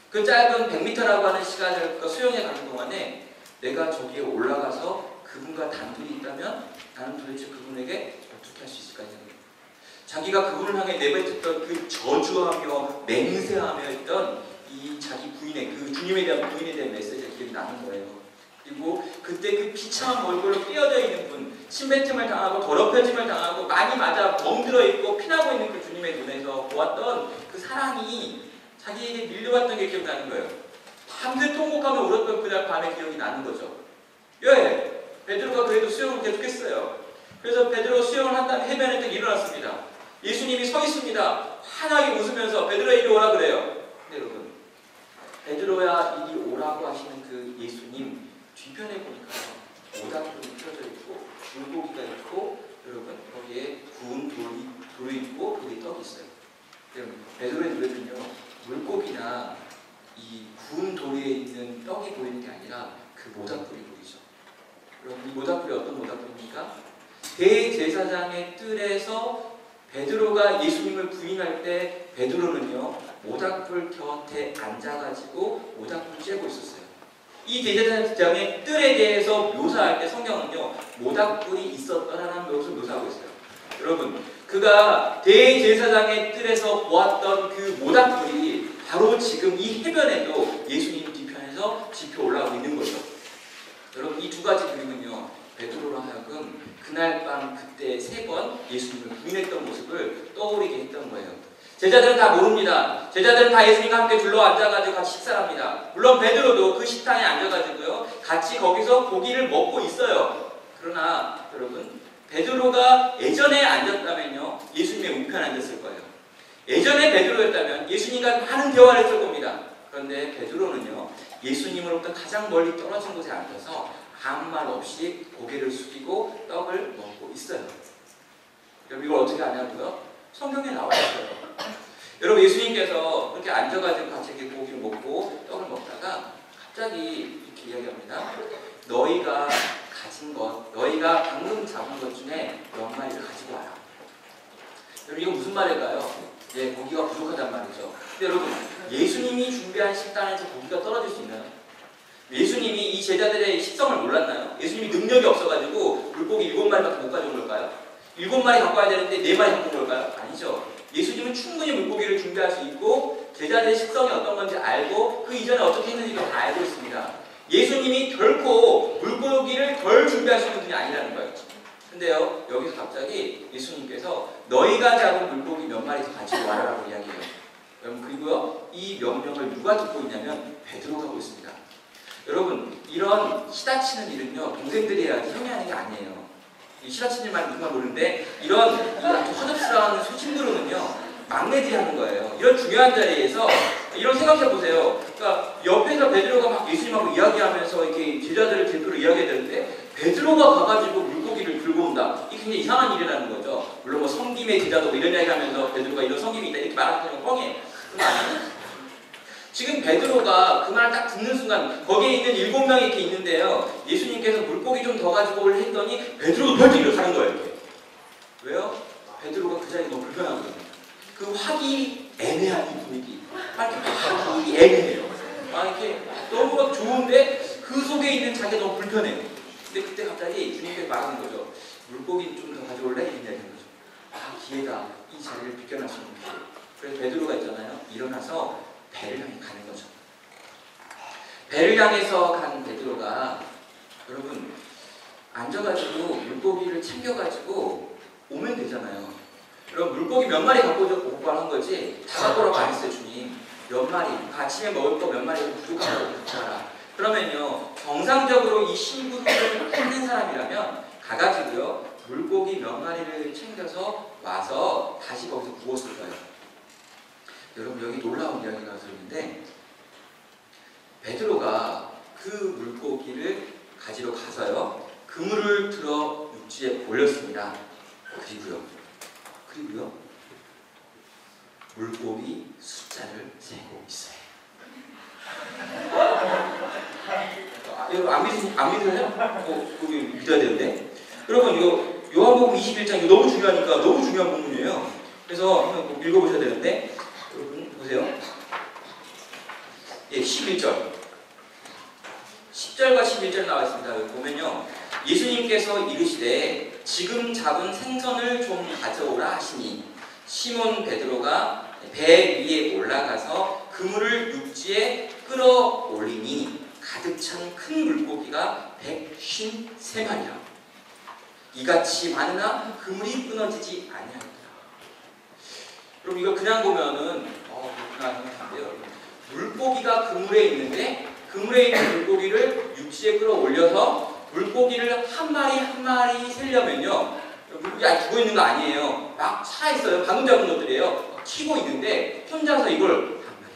그 짧은 100m라고 하는 시간을 수영해 가는 동안에 내가 저기에 올라가서 그분과 단둘이 있다면 나는 도대체 그분에게 어떻게 할 수 있을까 생각해요. 자기가 그분을 향해 내뱉었던 그 저주하며 맹세하며 했던 이 자기 부인의 그 주님에 대한 부인에 대한 메시지가 기억이 나는 거예요. 그리고 그때 그 비참한 얼굴로 삐어져 있는 분, 침뱉음을 당하고 더럽혀짐을 당하고 많이 맞아 멍들어 있고 피나고 있는 그 주님의 눈에서 보았던 그 사랑이 자기에게 밀려왔던 게 기억나는 거예요. 밤새 통곡하며 울었던 그날 밤에 기억이 나는 거죠. 예, 베드로가 그래도 수영을 계속했어요. 그래서 베드로 수영을 한 다음에 해변에 딱 일어났습니다. 예수님이 서 있습니다. 환하게 웃으면서 베드로야 이리 오라 그래요. 근데 여러분, 베드로야 이리 오라고 하시는 그 예수님 뒤편에 보니까 모닥불이 펴져 있고 물고기가 있고 여러분 거기에 구운 돌이 있고 거기에 떡이 있어요. 여러분 베드로의 눈에는요 물고기나 이 구운 돌에 있는 떡이 보이는 게 아니라 그 모닥불이 보이죠. 여러분 이 모닥불이 어떤 모닥불입니까? 대제사장의 뜰에서 베드로가 예수님을 부인할 때 베드로는요 모닥불 곁에 앉아가지고 모닥불 쬐고 있었어요. 이 대제사장의 뜰에 대해서 묘사할 때 성경은요 모닥불이 있었다라는 것을 묘사하고 있어요. 여러분 그가 대제사장의 뜰에서 보았던 그 모닥불이 바로 지금 이 해변에도 예수님 뒤편에서 지표 올라오고 있는 거죠. 여러분 이 두 가지 그림은요 베드로로 하여금 그날 밤 그때 3번 예수님을 부인했던 모습을 떠올리게 했던 거예요. 제자들은 다 모릅니다. 제자들은 다 예수님과 함께 둘러 앉아가지고 같이 식사를 합니다. 물론 베드로도 그 식당에 앉아가지고요, 같이 거기서 고기를 먹고 있어요. 그러나 여러분, 베드로가 예전에 앉았다면요, 예수님의 우편에 앉았을 거예요. 예전에 베드로였다면 예수님과 많은 대화를 했을 겁니다. 그런데 베드로는요, 예수님으로부터 가장 멀리 떨어진 곳에 앉아서 아무 말 없이 고개를 숙이고 떡을 먹고 있어요. 여러분, 이걸 어떻게 아냐고요? 성경에 나와 있어요. 여러분, 예수님께서 그렇게 앉아가지고 같이 이렇게 고기를 먹고 떡을 먹다가 갑자기 이렇게 이야기합니다. 너희가 가진 것, 너희가 방금 잡은 것 중에 몇 마리를 가지고 와라. 여러분, 이건 무슨 말일까요? 예, 고기가 부족하단 말이죠. 근데 여러분, 예수님이 준비한 식단에서 고기가 떨어질 수 있나요? 예수님이 이 제자들의 식성을 몰랐나요? 예수님이 능력이 없어가지고 물고기 7마리밖에 못 가져온 걸까요? 7마리 갖고 와야 되는데 4마리 갖고 온 걸까요? 아니죠. 예수님은 충분히 물고기를 준비할 수 있고 제자들의 식성이 어떤 건지 알고 그 이전에 어떻게 했는지도 다 알고 있습니다. 예수님이 결코 물고기를 덜 준비할 수 있는 분이 아니라는 거예요. 근데요, 여기서 갑자기 예수님께서 너희가 잡은 물고기 몇 마리 더 가지고 와라라고 이야기해요. 여러분, 그리고요, 이 명령을 누가 듣고 있냐면 베드로가 하고 있습니다. 여러분, 이런 시다치는 일은요, 동생들이 해야지 형이 하는 게 아니에요. 이 시다치는 말은 누가 모르는데 이런 허접스러운 소신부로는요, 막내들이 하는 거예요. 이런 중요한 자리에서 이런 생각해 보세요. 그러니까 옆에서 베드로가 막 예수님하고 이야기하면서 이렇게 제자들을 대표로 이야기해야 되는데 베드로가 가가지고 물고기를 들고 온다. 이게 굉장히 이상한 일이라는 거죠. 물론 뭐 성김의 제자도 이런 이야기하면서 베드로가 이런 성김이 있다 이렇게 말하는 건 뻥이에요. 그건 아니에요. 지금 베드로가 그 말 딱 듣는 순간 거기에 있는 7명이 이렇게 있는데요, 예수님께서 물고기 좀 더 가지고 올 했더니 베드로가 벌떡 일어서는 거예요. 이렇게. 왜요? 베드로가 그 자리에 너무 불편하거든요. 그 화기 애매한 이 분위기, 막 이렇게 화기 애매해요. 막 이렇게 너무 막 좋은데 그 속에 있는 자기가 너무 불편해요. 근데 그때 갑자기 주님께서 말하는 거죠. 물고기 좀 더 가져올래? 이런 얘기하는 거죠. 아, 기회다. 이 자리를 비껴날 수 있는 기회. 그래서 베드로가 있잖아요, 일어나서 배를 향해 가는 거죠. 배를 향해서 간 베드로가 여러분 앉아가지고 물고기를 챙겨가지고 오면 되잖아요. 여러분, 물고기 몇 마리 갖고 오고 하는 거지 다 갖고 오라고 안 했어요. 주님 몇 마리, 아침에 먹을 거 몇 마리 부족한 거 갖고 와라. 그러면요, 정상적으로 이 심부름을 하는 사람이라면 가가지고요, 물고기 몇 마리를 챙겨서 와서 다시 거기서 구웠을 거예요. 여러분, 여기 놀라운 이야기가 들리는데 베드로가 그 물고기를 가지러 가서요, 그물을 들어 육지에 올렸습니다. 그리고요 물고기 숫자를 세고 있어요. 여러분, 안 믿으세요? 그거 믿어야 되는데. 여러분, 이거 요한복음 21장 이거 너무 중요하니까 너무 중요한 부분이에요. 그래서 한번 읽어보셔야 되는데, 여러분 보세요. 예, 11절. 10절과 11절 나와 있습니다. 여기 보면요, 예수님께서 이르시되 지금 잡은 생선을 좀 가져오라 하시니 시몬 베드로가 배 위에 올라가서 그물을 육지에 끌어올리니 가득 찬 큰 물고기가 153마리라. 이같이 많으나 그물이 끊어지지 아니하니라. 그럼 이거 그냥 보면은 그렇구나 생각하는데요, 물고기가 그물에 있는데 그물에 있는 물고기를 육지에 끌어올려서 물고기를 한 마리 한 마리 세려면요, 물고기 아직 죽어 있는 거 아니에요. 막 살아있어요. 방금 잡은 것들이에요. 튀고 있는데 혼자서 이걸 한 마리,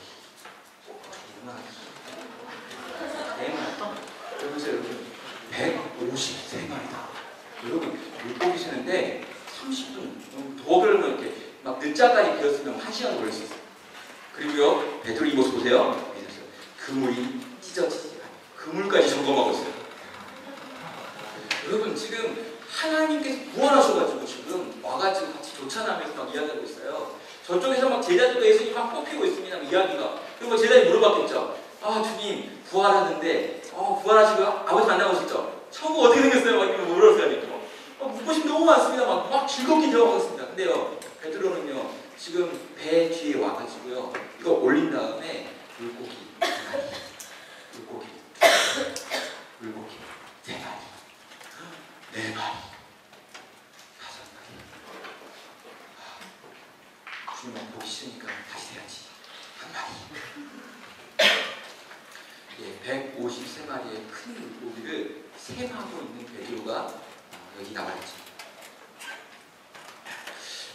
두 마리, 네 마리. 여보세요, 여러분, 153마리다. 여러분, 물고기 세는데 30분, 더 그러면 이렇게 막 늦자까지 비었으면 1시간 걸릴 수 있어요. 그리고요, 베드로 이 모습 보세요. 그물이 찢어지지 않아요. 그물까지 점검하고 있어요. 여러분, 지금 하나님께서 구원하셔가지고 지금 와가지고 같이 교찬하면서 막 이야기하고 있어요. 저쪽에서 막 제자들도 예수님 막 뽑히고 있습니다. 이야기가. 그리고 제자들이 물어봤겠죠. 아, 주님 부활하는데 부활하시고 아버지 만나고 싶죠? 천국 어떻게 생겼어요? 막 이렇게 물어보니까 묻고 싶은 너무 많습니다. 막 즐겁게 대화하고 있습니다. 근데요, 베드로는요, 지금 배 뒤에 와가지고요, 이거 올린 다음에 물고기 한 마리, 물고기 물고기 3마리, 4마리, 5마리. 주님만 보기 예, 153마리의 큰 물고기를 셈하고 있는 베드로가 여기 나와 있죠.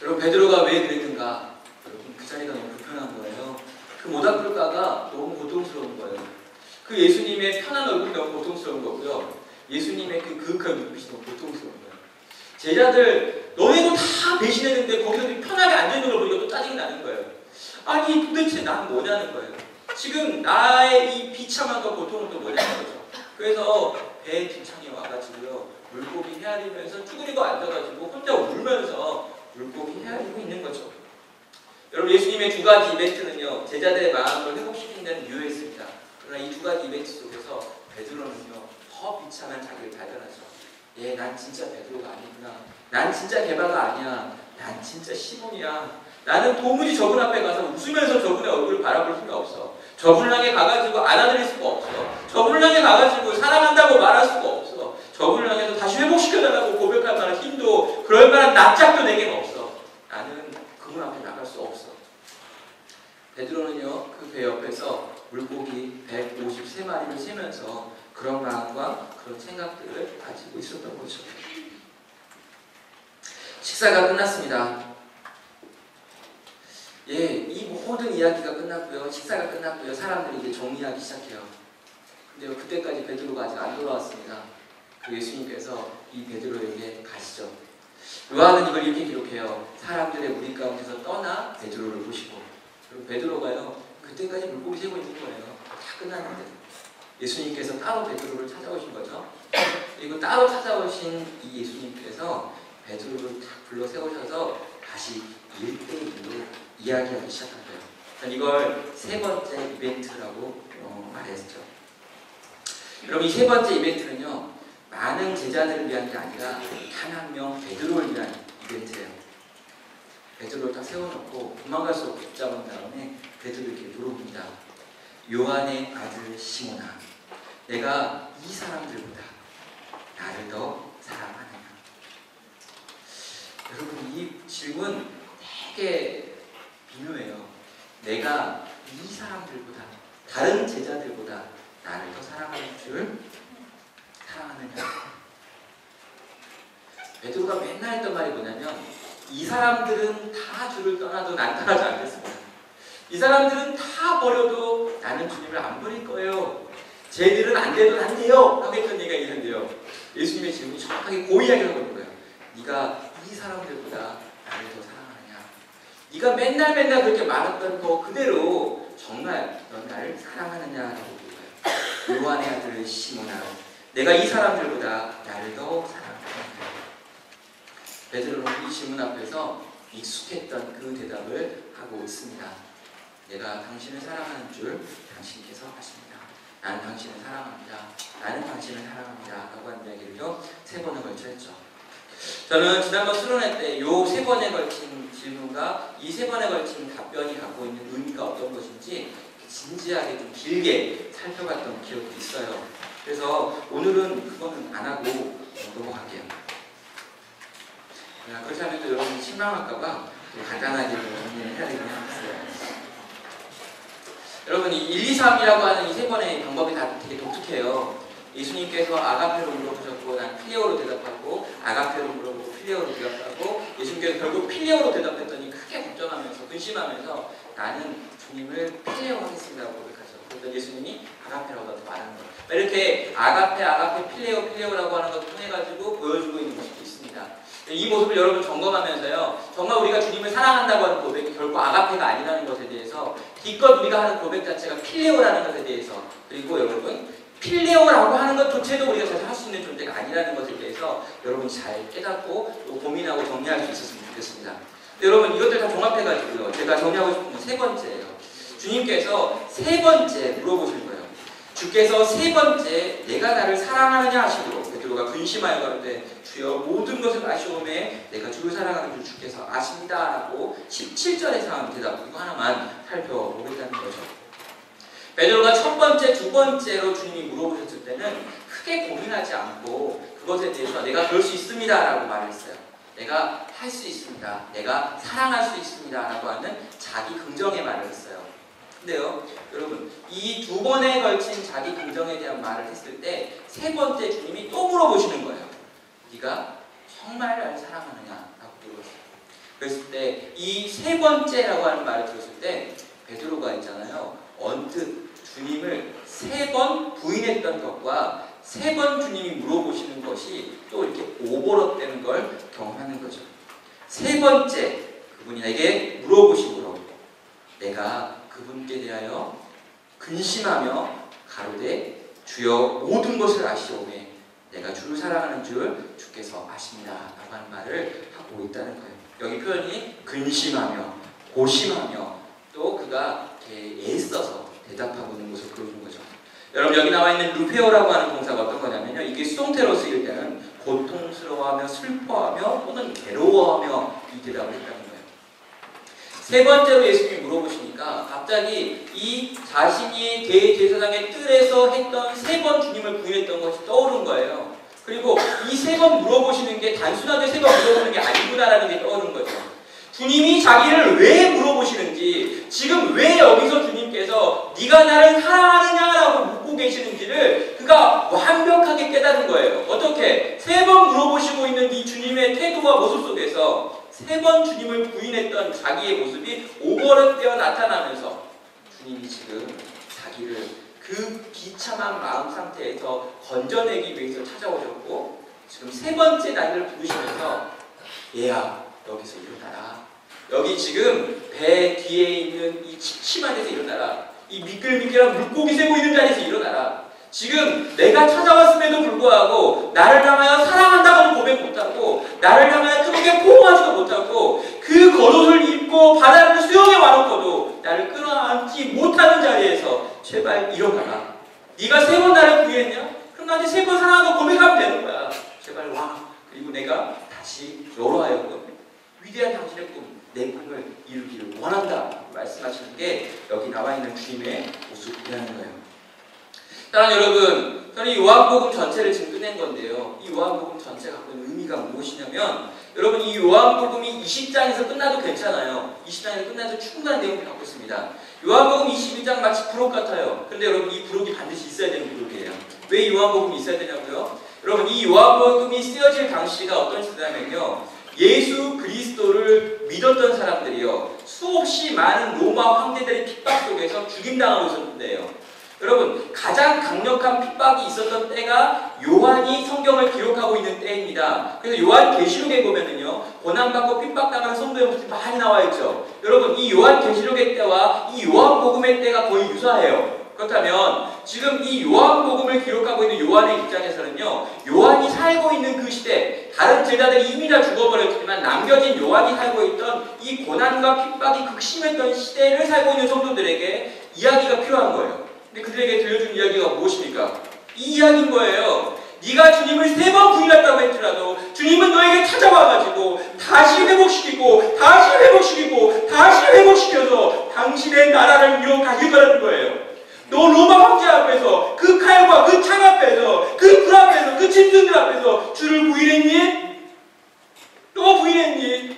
여러분, 베드로가 왜 그랬는가? 여러분, 그 자리가 너무 불편한 거예요. 그 모닥불가가 너무 고통스러운 거예요. 그 예수님의 편한 얼굴이 너무 고통스러운 거고요. 예수님의 그 그윽한 눈빛이 너무 고통스러운 거예요. 제자들, 너네도 다 배신했는데 거기서 편하게 앉아있는 걸 보니까 또 짜증이 나는 거예요. 아니, 도대체 난 뭐냐는 거예요. 지금 나의 이 비참함과 고통은 또 뭐냐는 거죠. 그래서 배 뒷창에 와가지고요, 물고기 헤아리면서 쭈그리고 앉아가지고 혼자 울면서 물고기 헤아리고 있는 거죠. 여러분, 예수님의 두 가지 이벤트는요, 제자들의 마음을 회복시키는 유효했습니다. 그러나 이 두 가지 이벤트 속에서 베드로는요, 더 비참한 자기를 발견하죠. 예, 난 진짜 베드로가 아니구나. 난 진짜 게바가 아니야. 난 진짜 시몬이야. 나는 도무지 저분 앞에 가서 웃으면서 저분의 얼굴을 바라볼 수가 없어. 저분을 향해 가가지고 안아드릴 수가 없어. 저분을 향해 가가지고 사랑한다고 말할 수가 없어. 저분을 향해서 다시 회복시켜달라고 고백할 만한 힘도, 그럴 만한 납작도 내게는 없어. 나는 그분 앞에 나갈 수 없어. 베드로는요, 그 배 옆에서 물고기 153마리를 세면서 그런 마음과 그런 생각들을 가지고 있었던 거죠. 식사가 끝났습니다. 예, 이 모든 이야기가 끝났고요. 식사가 끝났고요. 사람들이 이제 정리하기 시작해요. 근데요, 그때까지 베드로가 아직 안 돌아왔습니다. 그 예수님께서 이 베드로에게 가시죠. 요한은 이걸 이렇게 기록해요. 사람들의 무리 가운데서 떠나 베드로를 보시고. 그리고 베드로가요, 그때까지 물고기 세고 있는 거예요. 다 끝났는데. 예수님께서 따로 베드로를 찾아오신 거죠. 그리고 따로 찾아오신 이 예수님께서 베드로를 딱 불러 세우셔서 다시 1대1로 이야기하기 시작한 거예요. 전 이걸 세 번째 이벤트라고 말했죠. 여러분, 이 세 번째 이벤트는요, 많은 제자들을 위한 게 아니라 단 한 명 베드로를 위한 이벤트예요. 베드로를 딱 세워놓고 도망갈 수 없게 붙잡은 다음에 베드로를 이렇게 물어봅니다. 요한의 아들 시몬아, 내가 이 사람들보다 나를 더 사랑하느냐? 여러분, 이 질문 되게 비묘해요. 내가 이 사람들보다, 다른 제자들보다 나를 더 사랑하는 줄 사랑하느냐? 베드로가 맨날 했던 말이 뭐냐면, 이 사람들은 다 주를 떠나도 난 떠나지 않겠습니다. 이 사람들은 다 버려도 나는 주님을 안 버릴 거예요. 쟤들은 안 돼도 안 돼요. 하고 했던 얘기가 있는데요, 예수님의 질문이 정확하게 그 이야기를 하고 있는 거예요. 네가 이 사람들보다 나를 더 사랑하느냐? 네가 맨날 그렇게 말했던 거 그대로 정말 넌 나를 사랑하느냐라고 물어봐요. 요한의 아들 시몬아, 내가 이 사람들보다 나를 더 사랑하느냐? 베드로는 이 질문 앞에서 익숙했던 그 대답을 하고 있습니다. 내가 당신을 사랑하는 줄 당신께서 아십니다. 나는 당신을 사랑합니다. 나는 당신을 사랑합니다. 라고 한 이야기를요, 3번에 걸쳐 했죠. 저는 지난번 수련회 때 요 3번에 걸친 질문과 이 3번에 걸친 답변이 갖고 있는 의미가 어떤 것인지 진지하게 좀 길게 살펴봤던 기억이 있어요. 그래서 오늘은 그거는 안 하고 넘어갈게요. 그렇게 하면 또 여러분이 실망할까봐 간단하게 정리해야 되긴 하겠어요. 여러분, 이 1, 2, 3이라고 하는 이 3번의 방법이 다 되게 독특해요. 예수님께서 아가페로 물어보셨고 난 필레오로 대답하고, 아가페로 물어보고 필레오로 대답하고, 예수님께서 결국 필레오로 대답했더니 크게 걱정하면서 근심하면서 나는 주님을 필레오 하겠습니다라고 고백하죠. 그랬더니 예수님이 아가페라고 말하는 거예요. 이렇게 아가페, 필레오라고 하는 것을 통해가지고 보여주고 있는 모습도 있습니다. 이 모습을 여러분 점검하면서요, 정말 우리가 주님을 사랑한다고 하는 고백이 결국 아가페가 아니라는 것에 대해서, 기껏 우리가 하는 고백 자체가 필레오라는 것에 대해서, 그리고 여러분 필레오라고 하는 것조차도 우리가 사실 할 수 있는 존재가 아니라는 것에 대해서 여러분이 잘 깨닫고 또 고민하고 정리할 수 있었으면 좋겠습니다. 여러분, 이것들 다 종합해가지고요, 제가 정리하고 싶은 건 3번째예요. 주님께서 3번째 물어보시는 거예요. 주께서 3번째 내가 나를 사랑하느냐 하시므로 베드로가 근심하여 가로되 주여 모든 것을 아시오매 내가 주를 사랑하는 줄 주께서 아십니다 라고 17절에서 하는 대답, 이거 하나만 살펴보겠다는 거죠. 베드로가 첫 번째, 두 번째로 주님이 물어보셨을 때는 크게 고민하지 않고 그것에 대해서 내가 그럴 수 있습니다 라고 말했어요. 내가 할 수 있습니다. 내가 사랑할 수 있습니다 라고 하는 자기 긍정의 말을 했어요. 근데요, 여러분, 이 두 번에 걸친 자기 긍정에 대한 말을 했을 때 세 번째 주님이 또 물어보시는 거예요. 네가 정말 나를 사랑하느냐? 라고 물어봤어요. 그랬을 때 이 세 번째라고 하는 말을 들었을 때 베드로가 있잖아요. 언뜻 주님을 세 번 부인했던 것과 세 번 주님이 물어보시는 것이 또 이렇게 오버랩되는 걸 경험하는 거죠. 세 번째 그분이 나에게 물어보시므로 내가 그분께 대하여 근심하며 가로되 주여 모든 것을 아시오매 내가 주를 사랑하는 줄 주께서 아십니다 라고 하는 말을 하고 있다는 거예요. 여기 표현이 근심하며 고심하며 또 그가 애써서 대답하고 있는 모습을 보여준 거죠. 여러분, 여기 나와 있는 루페오라고 하는 동사가 어떤 거냐면요, 이게 수동태로 쓰일 때는 고통스러워하며 슬퍼하며 또는 괴로워하며 이 대답을 했다는 거예요. 세 번째로 예수님이 물어보시니까 갑자기 이 자신이 대제사장의 뜰에서 했던 세 번 주님을 부인했던 것이 떠오른 거예요. 그리고 이 세 번 물어보시는 게 단순하게 세 번 물어보는 게 아니구나라는 게 떠오른 거죠. 주님이 자기를 왜 물어보시는지, 지금 왜 여기서 주님께서 네가 나를 사랑하느냐라고 묻고 계시는지를 그가 완벽하게 깨달은 거예요. 어떻게? 세 번 물어보시고 있는 이 주님의 태도와 모습 속에서 세 번 주님을 부인했던 자기의 모습이 오버랩되어 나타나면서 주님이 지금 자기를 그 비참한 마음 상태에서 건져내기 위해서 찾아오셨고 지금 세 번째 나이를 부르시면서 얘야 여기서 일어나라. 여기 지금 배 뒤에 있는 이 침침한 데서 일어나라. 이 미끌미끌한 물고기 새고 있는 자리에서 일어나라. 지금 내가 찾아왔음에도 불구하고 나를 향하여 사랑한다고도 고백 못하고 나를 향하여 뜨겁게 포옹하지도 못하고 그 겉옷을 입고 바다를 수영해 와놓고도 나를 끌어안지 못하는 자리에서 제발 일어나라. 네가 세 번 나를 부인했냐? 그럼 나한테 세 번 사랑하고 고백하면 되는 거야. 제발 와. 그리고 내가 다시 너로 하여금 위대한 당신의 꿈, 내 꿈을 이루기를 원한다 말씀하시는 게 여기 나와 있는 주님의 모습이라는 거예요. 따라 여러분, 저는 이 요한복음 전체를 지금 끝낸 건데요. 이 요한복음 전체가 갖고 있는 의미가 무엇이냐면 여러분, 이 요한복음이 20장에서 끝나도 괜찮아요. 20장에서 끝나도 충분한 내용을 갖고 있습니다. 요한복음 21장 마치 부록 같아요. 근데 여러분, 이 부록이 반드시 있어야 되는 부록이에요. 왜 이 요한복음이 있어야 되냐고요? 여러분, 이 요한복음이 쓰여질 당시가 어떤 시대냐면요, 예수 그리스도를 믿었던 사람들이요, 수없이 많은 로마 황제들의 핍박 속에서 죽임당하고 있었는데요. 여러분, 가장 강력한 핍박이 있었던 때가 요한이 성경을 기록하고 있는 때입니다. 그래서 요한계시록에 보면은요, 고난받고 핍박당하는 성도의 모습이 많이 나와 있죠. 여러분, 이 요한계시록의 때와 이 요한복음의 때가 거의 유사해요. 그렇다면 지금 이 요한복음을 기록하고 있는 요한의 입장에서는요, 요한이 살고 있는 그 시대, 다른 제자들이 이미 다 죽어버렸지만 남겨진 요한이 살고 있던 이 고난과 핍박이 극심했던 시대를 살고 있는 성도들에게 이야기가 필요한 거예요. 근데 그들에게 들려준 이야기가 무엇입니까? 이 이야기인 거예요. 네가 주님을 세 번 부인했다고 했더라도 주님은 너에게 찾아와가지고 다시 회복시키고 다시 회복시키고 다시 회복시켜서 당신의 나라를 이뤄가길 바라는 거예요. 너 로마 황제 앞에서 그 칼과 그 창 앞에서 그 불 앞에서 그 짐승들 앞에서 주를 부인했니? 또 부인했니?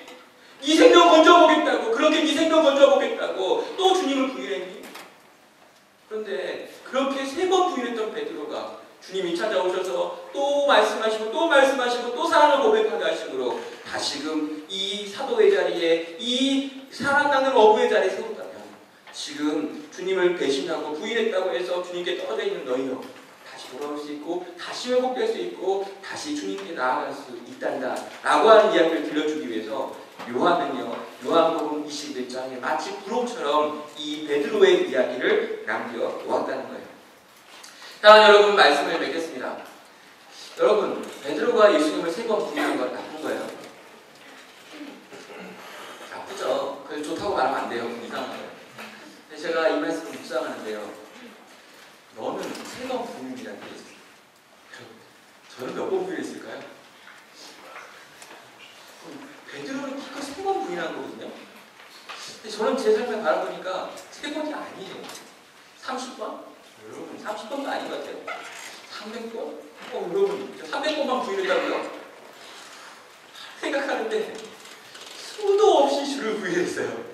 네 생명 건져보겠다고, 그렇게 네 생명 건져보겠다고 또 주님을 부인했니? 그런데 그렇게 세 번 부인했던 베드로가 주님이 찾아오셔서 또 말씀하시고 또 말씀하시고 또 사랑을 고백하게 하심으로 다시금 이 사도의 자리에, 이 사랑하는 어부의 자리에 세웠다면 지금 주님을 배신하고 부인했다고 해서 주님께 떨어져 있는 너희요, 다시 돌아올 수 있고 다시 회복될 수 있고 다시 주님께 나아갈 수 있단다 라고 하는 이야기를 들려주기 위해서 요한은요, 요한복음 21장에 마치 부록처럼 이 베드로의 이야기를 남겨놓았다는 거예요. 다음 여러분, 말씀을 맺겠습니다. 여러분, 베드로가 예수님을 세 번 부인한 건 나쁜 거예요? 나쁘죠. 그래서 좋다고 말하면 안 돼요. 이상한 거예요. 근데 제가 이 말씀을 묵상하는데요, 너는 세 번 부인이라는 게 있어요. 저는 몇 번 부인했을까요? 베드로는 기껏 세 번 부인한 거거든요. 근데 저는 제 삶을 바라보니까 세 번이 아니에요. 30번? 여러분, 30번도 아닌 것 같아요. 300번? 여러분, 300번만 부인했다고요? 생각하는데 수도 없이 주를 부인했어요.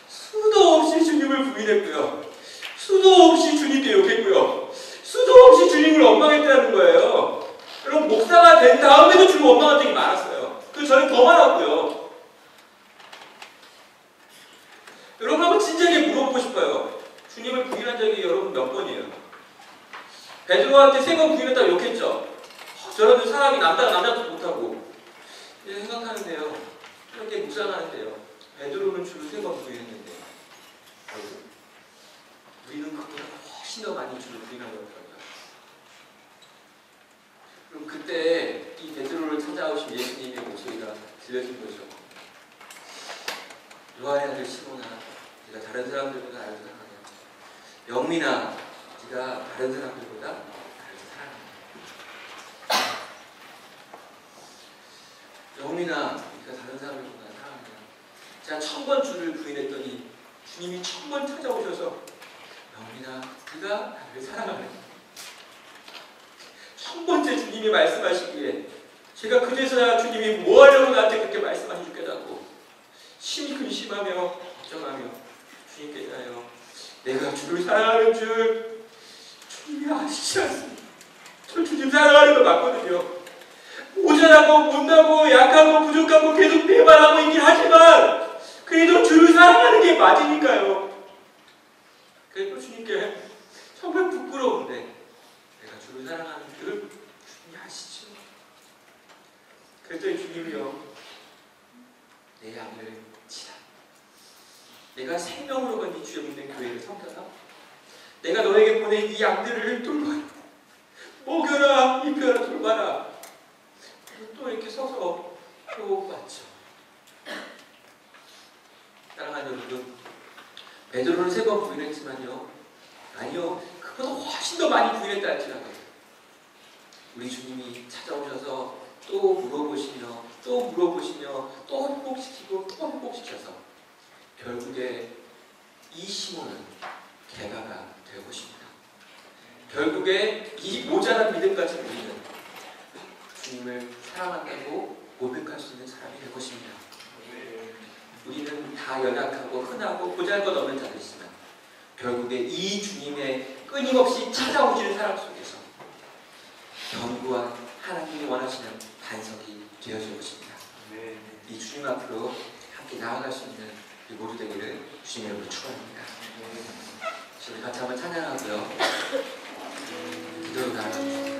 수도 없이 주님을 부인했고요. 된 다음에도 주님 원망한 적이 많았어요. 그 전에 더 많았고요. 여러분 한번 진지하게 물어보고 싶어요. 주님을 부인한 적이 여러분 몇 번이에요? 베드로한테 3번 부인했다고 욕했죠. 저런 사람이 남자도 못하고. 이제 생각하는데요. 이렇게 묵상하는데요. 베드로는 주를 3번 부인했는데 우리는 그보다 훨씬 더 많이 주를 부인하려고 합니다. 그럼 그때 이 베드로를 찾아오신 예수님의 목소리가 들려진 거죠. 요한의 아들 시몬아, 네가 다른 사람들보다 나를 사랑하냐? 영민아, 네가 다른 사람들보다 나를 사랑하냐? 영민아, 네가 다른 사람들보다 사랑하냐? 제가 1000번 주를 부인했더니 주님이 1000번 찾아오셔서 영민아, 네가 나를 사랑하냐? 1000번째 주님이 말씀하시기에 제가 그제서야 주님이 뭐 하려고 나한테 그렇게 말씀하신 줄 깨닫고 심히 근심하며 걱정하며 주님께 대하여 내가 주를 사랑하는 줄 주님이 아시지 않습니까? 저 주님 사랑하는 거 맞거든요. 모자라고 못나고 약하고 부족하고 계속 배반하고 있긴 하지만 그래도 주를 사랑하는 게 맞으니까요. 그래서 주님께 정말 부끄러운데 내가 주를 사랑하는 줄 주님이 아시죠? 그랬더니 주님이요, 내 양을 치라. 내가 생명으로 건진 주의 믿는 교회를 섬겨라. 내가 너에게 보낸 이 양들을 돌봐라. 먹여라, 입혀라, 돌봐라. 또 이렇게 서서 교육받죠. 사랑하는 여러분, 베드로를 3번 부인했지만요, 아니요, 그보다 훨씬 더 많이 부인했다 할지라도 우리 주님이 찾아오셔서 또 물어보시며 또 물어보시며 또 회복시키고 또 회복시켜서 결국에 이 시몬은 개가가 될 것입니다. 결국에 이 모자란 믿음까지 우리는 주님을 사랑한다고 고백할 수 있는 사람이 될 것입니다. 우리는 다 연약하고 흔하고 보잘것없는 자들이지만 결국에 이 주님의 끊임없이 찾아오시는 사람 속에서 견고한 하나님이 원하시는 반석이 되어질 것입니다. 이 주님 앞으로 함께 나아갈 수 있는 우리 모두 되기를 주님의 이름으로 축원합니다. 우리 같이 한번 찬양하고요. 기도로 나아가겠습니다.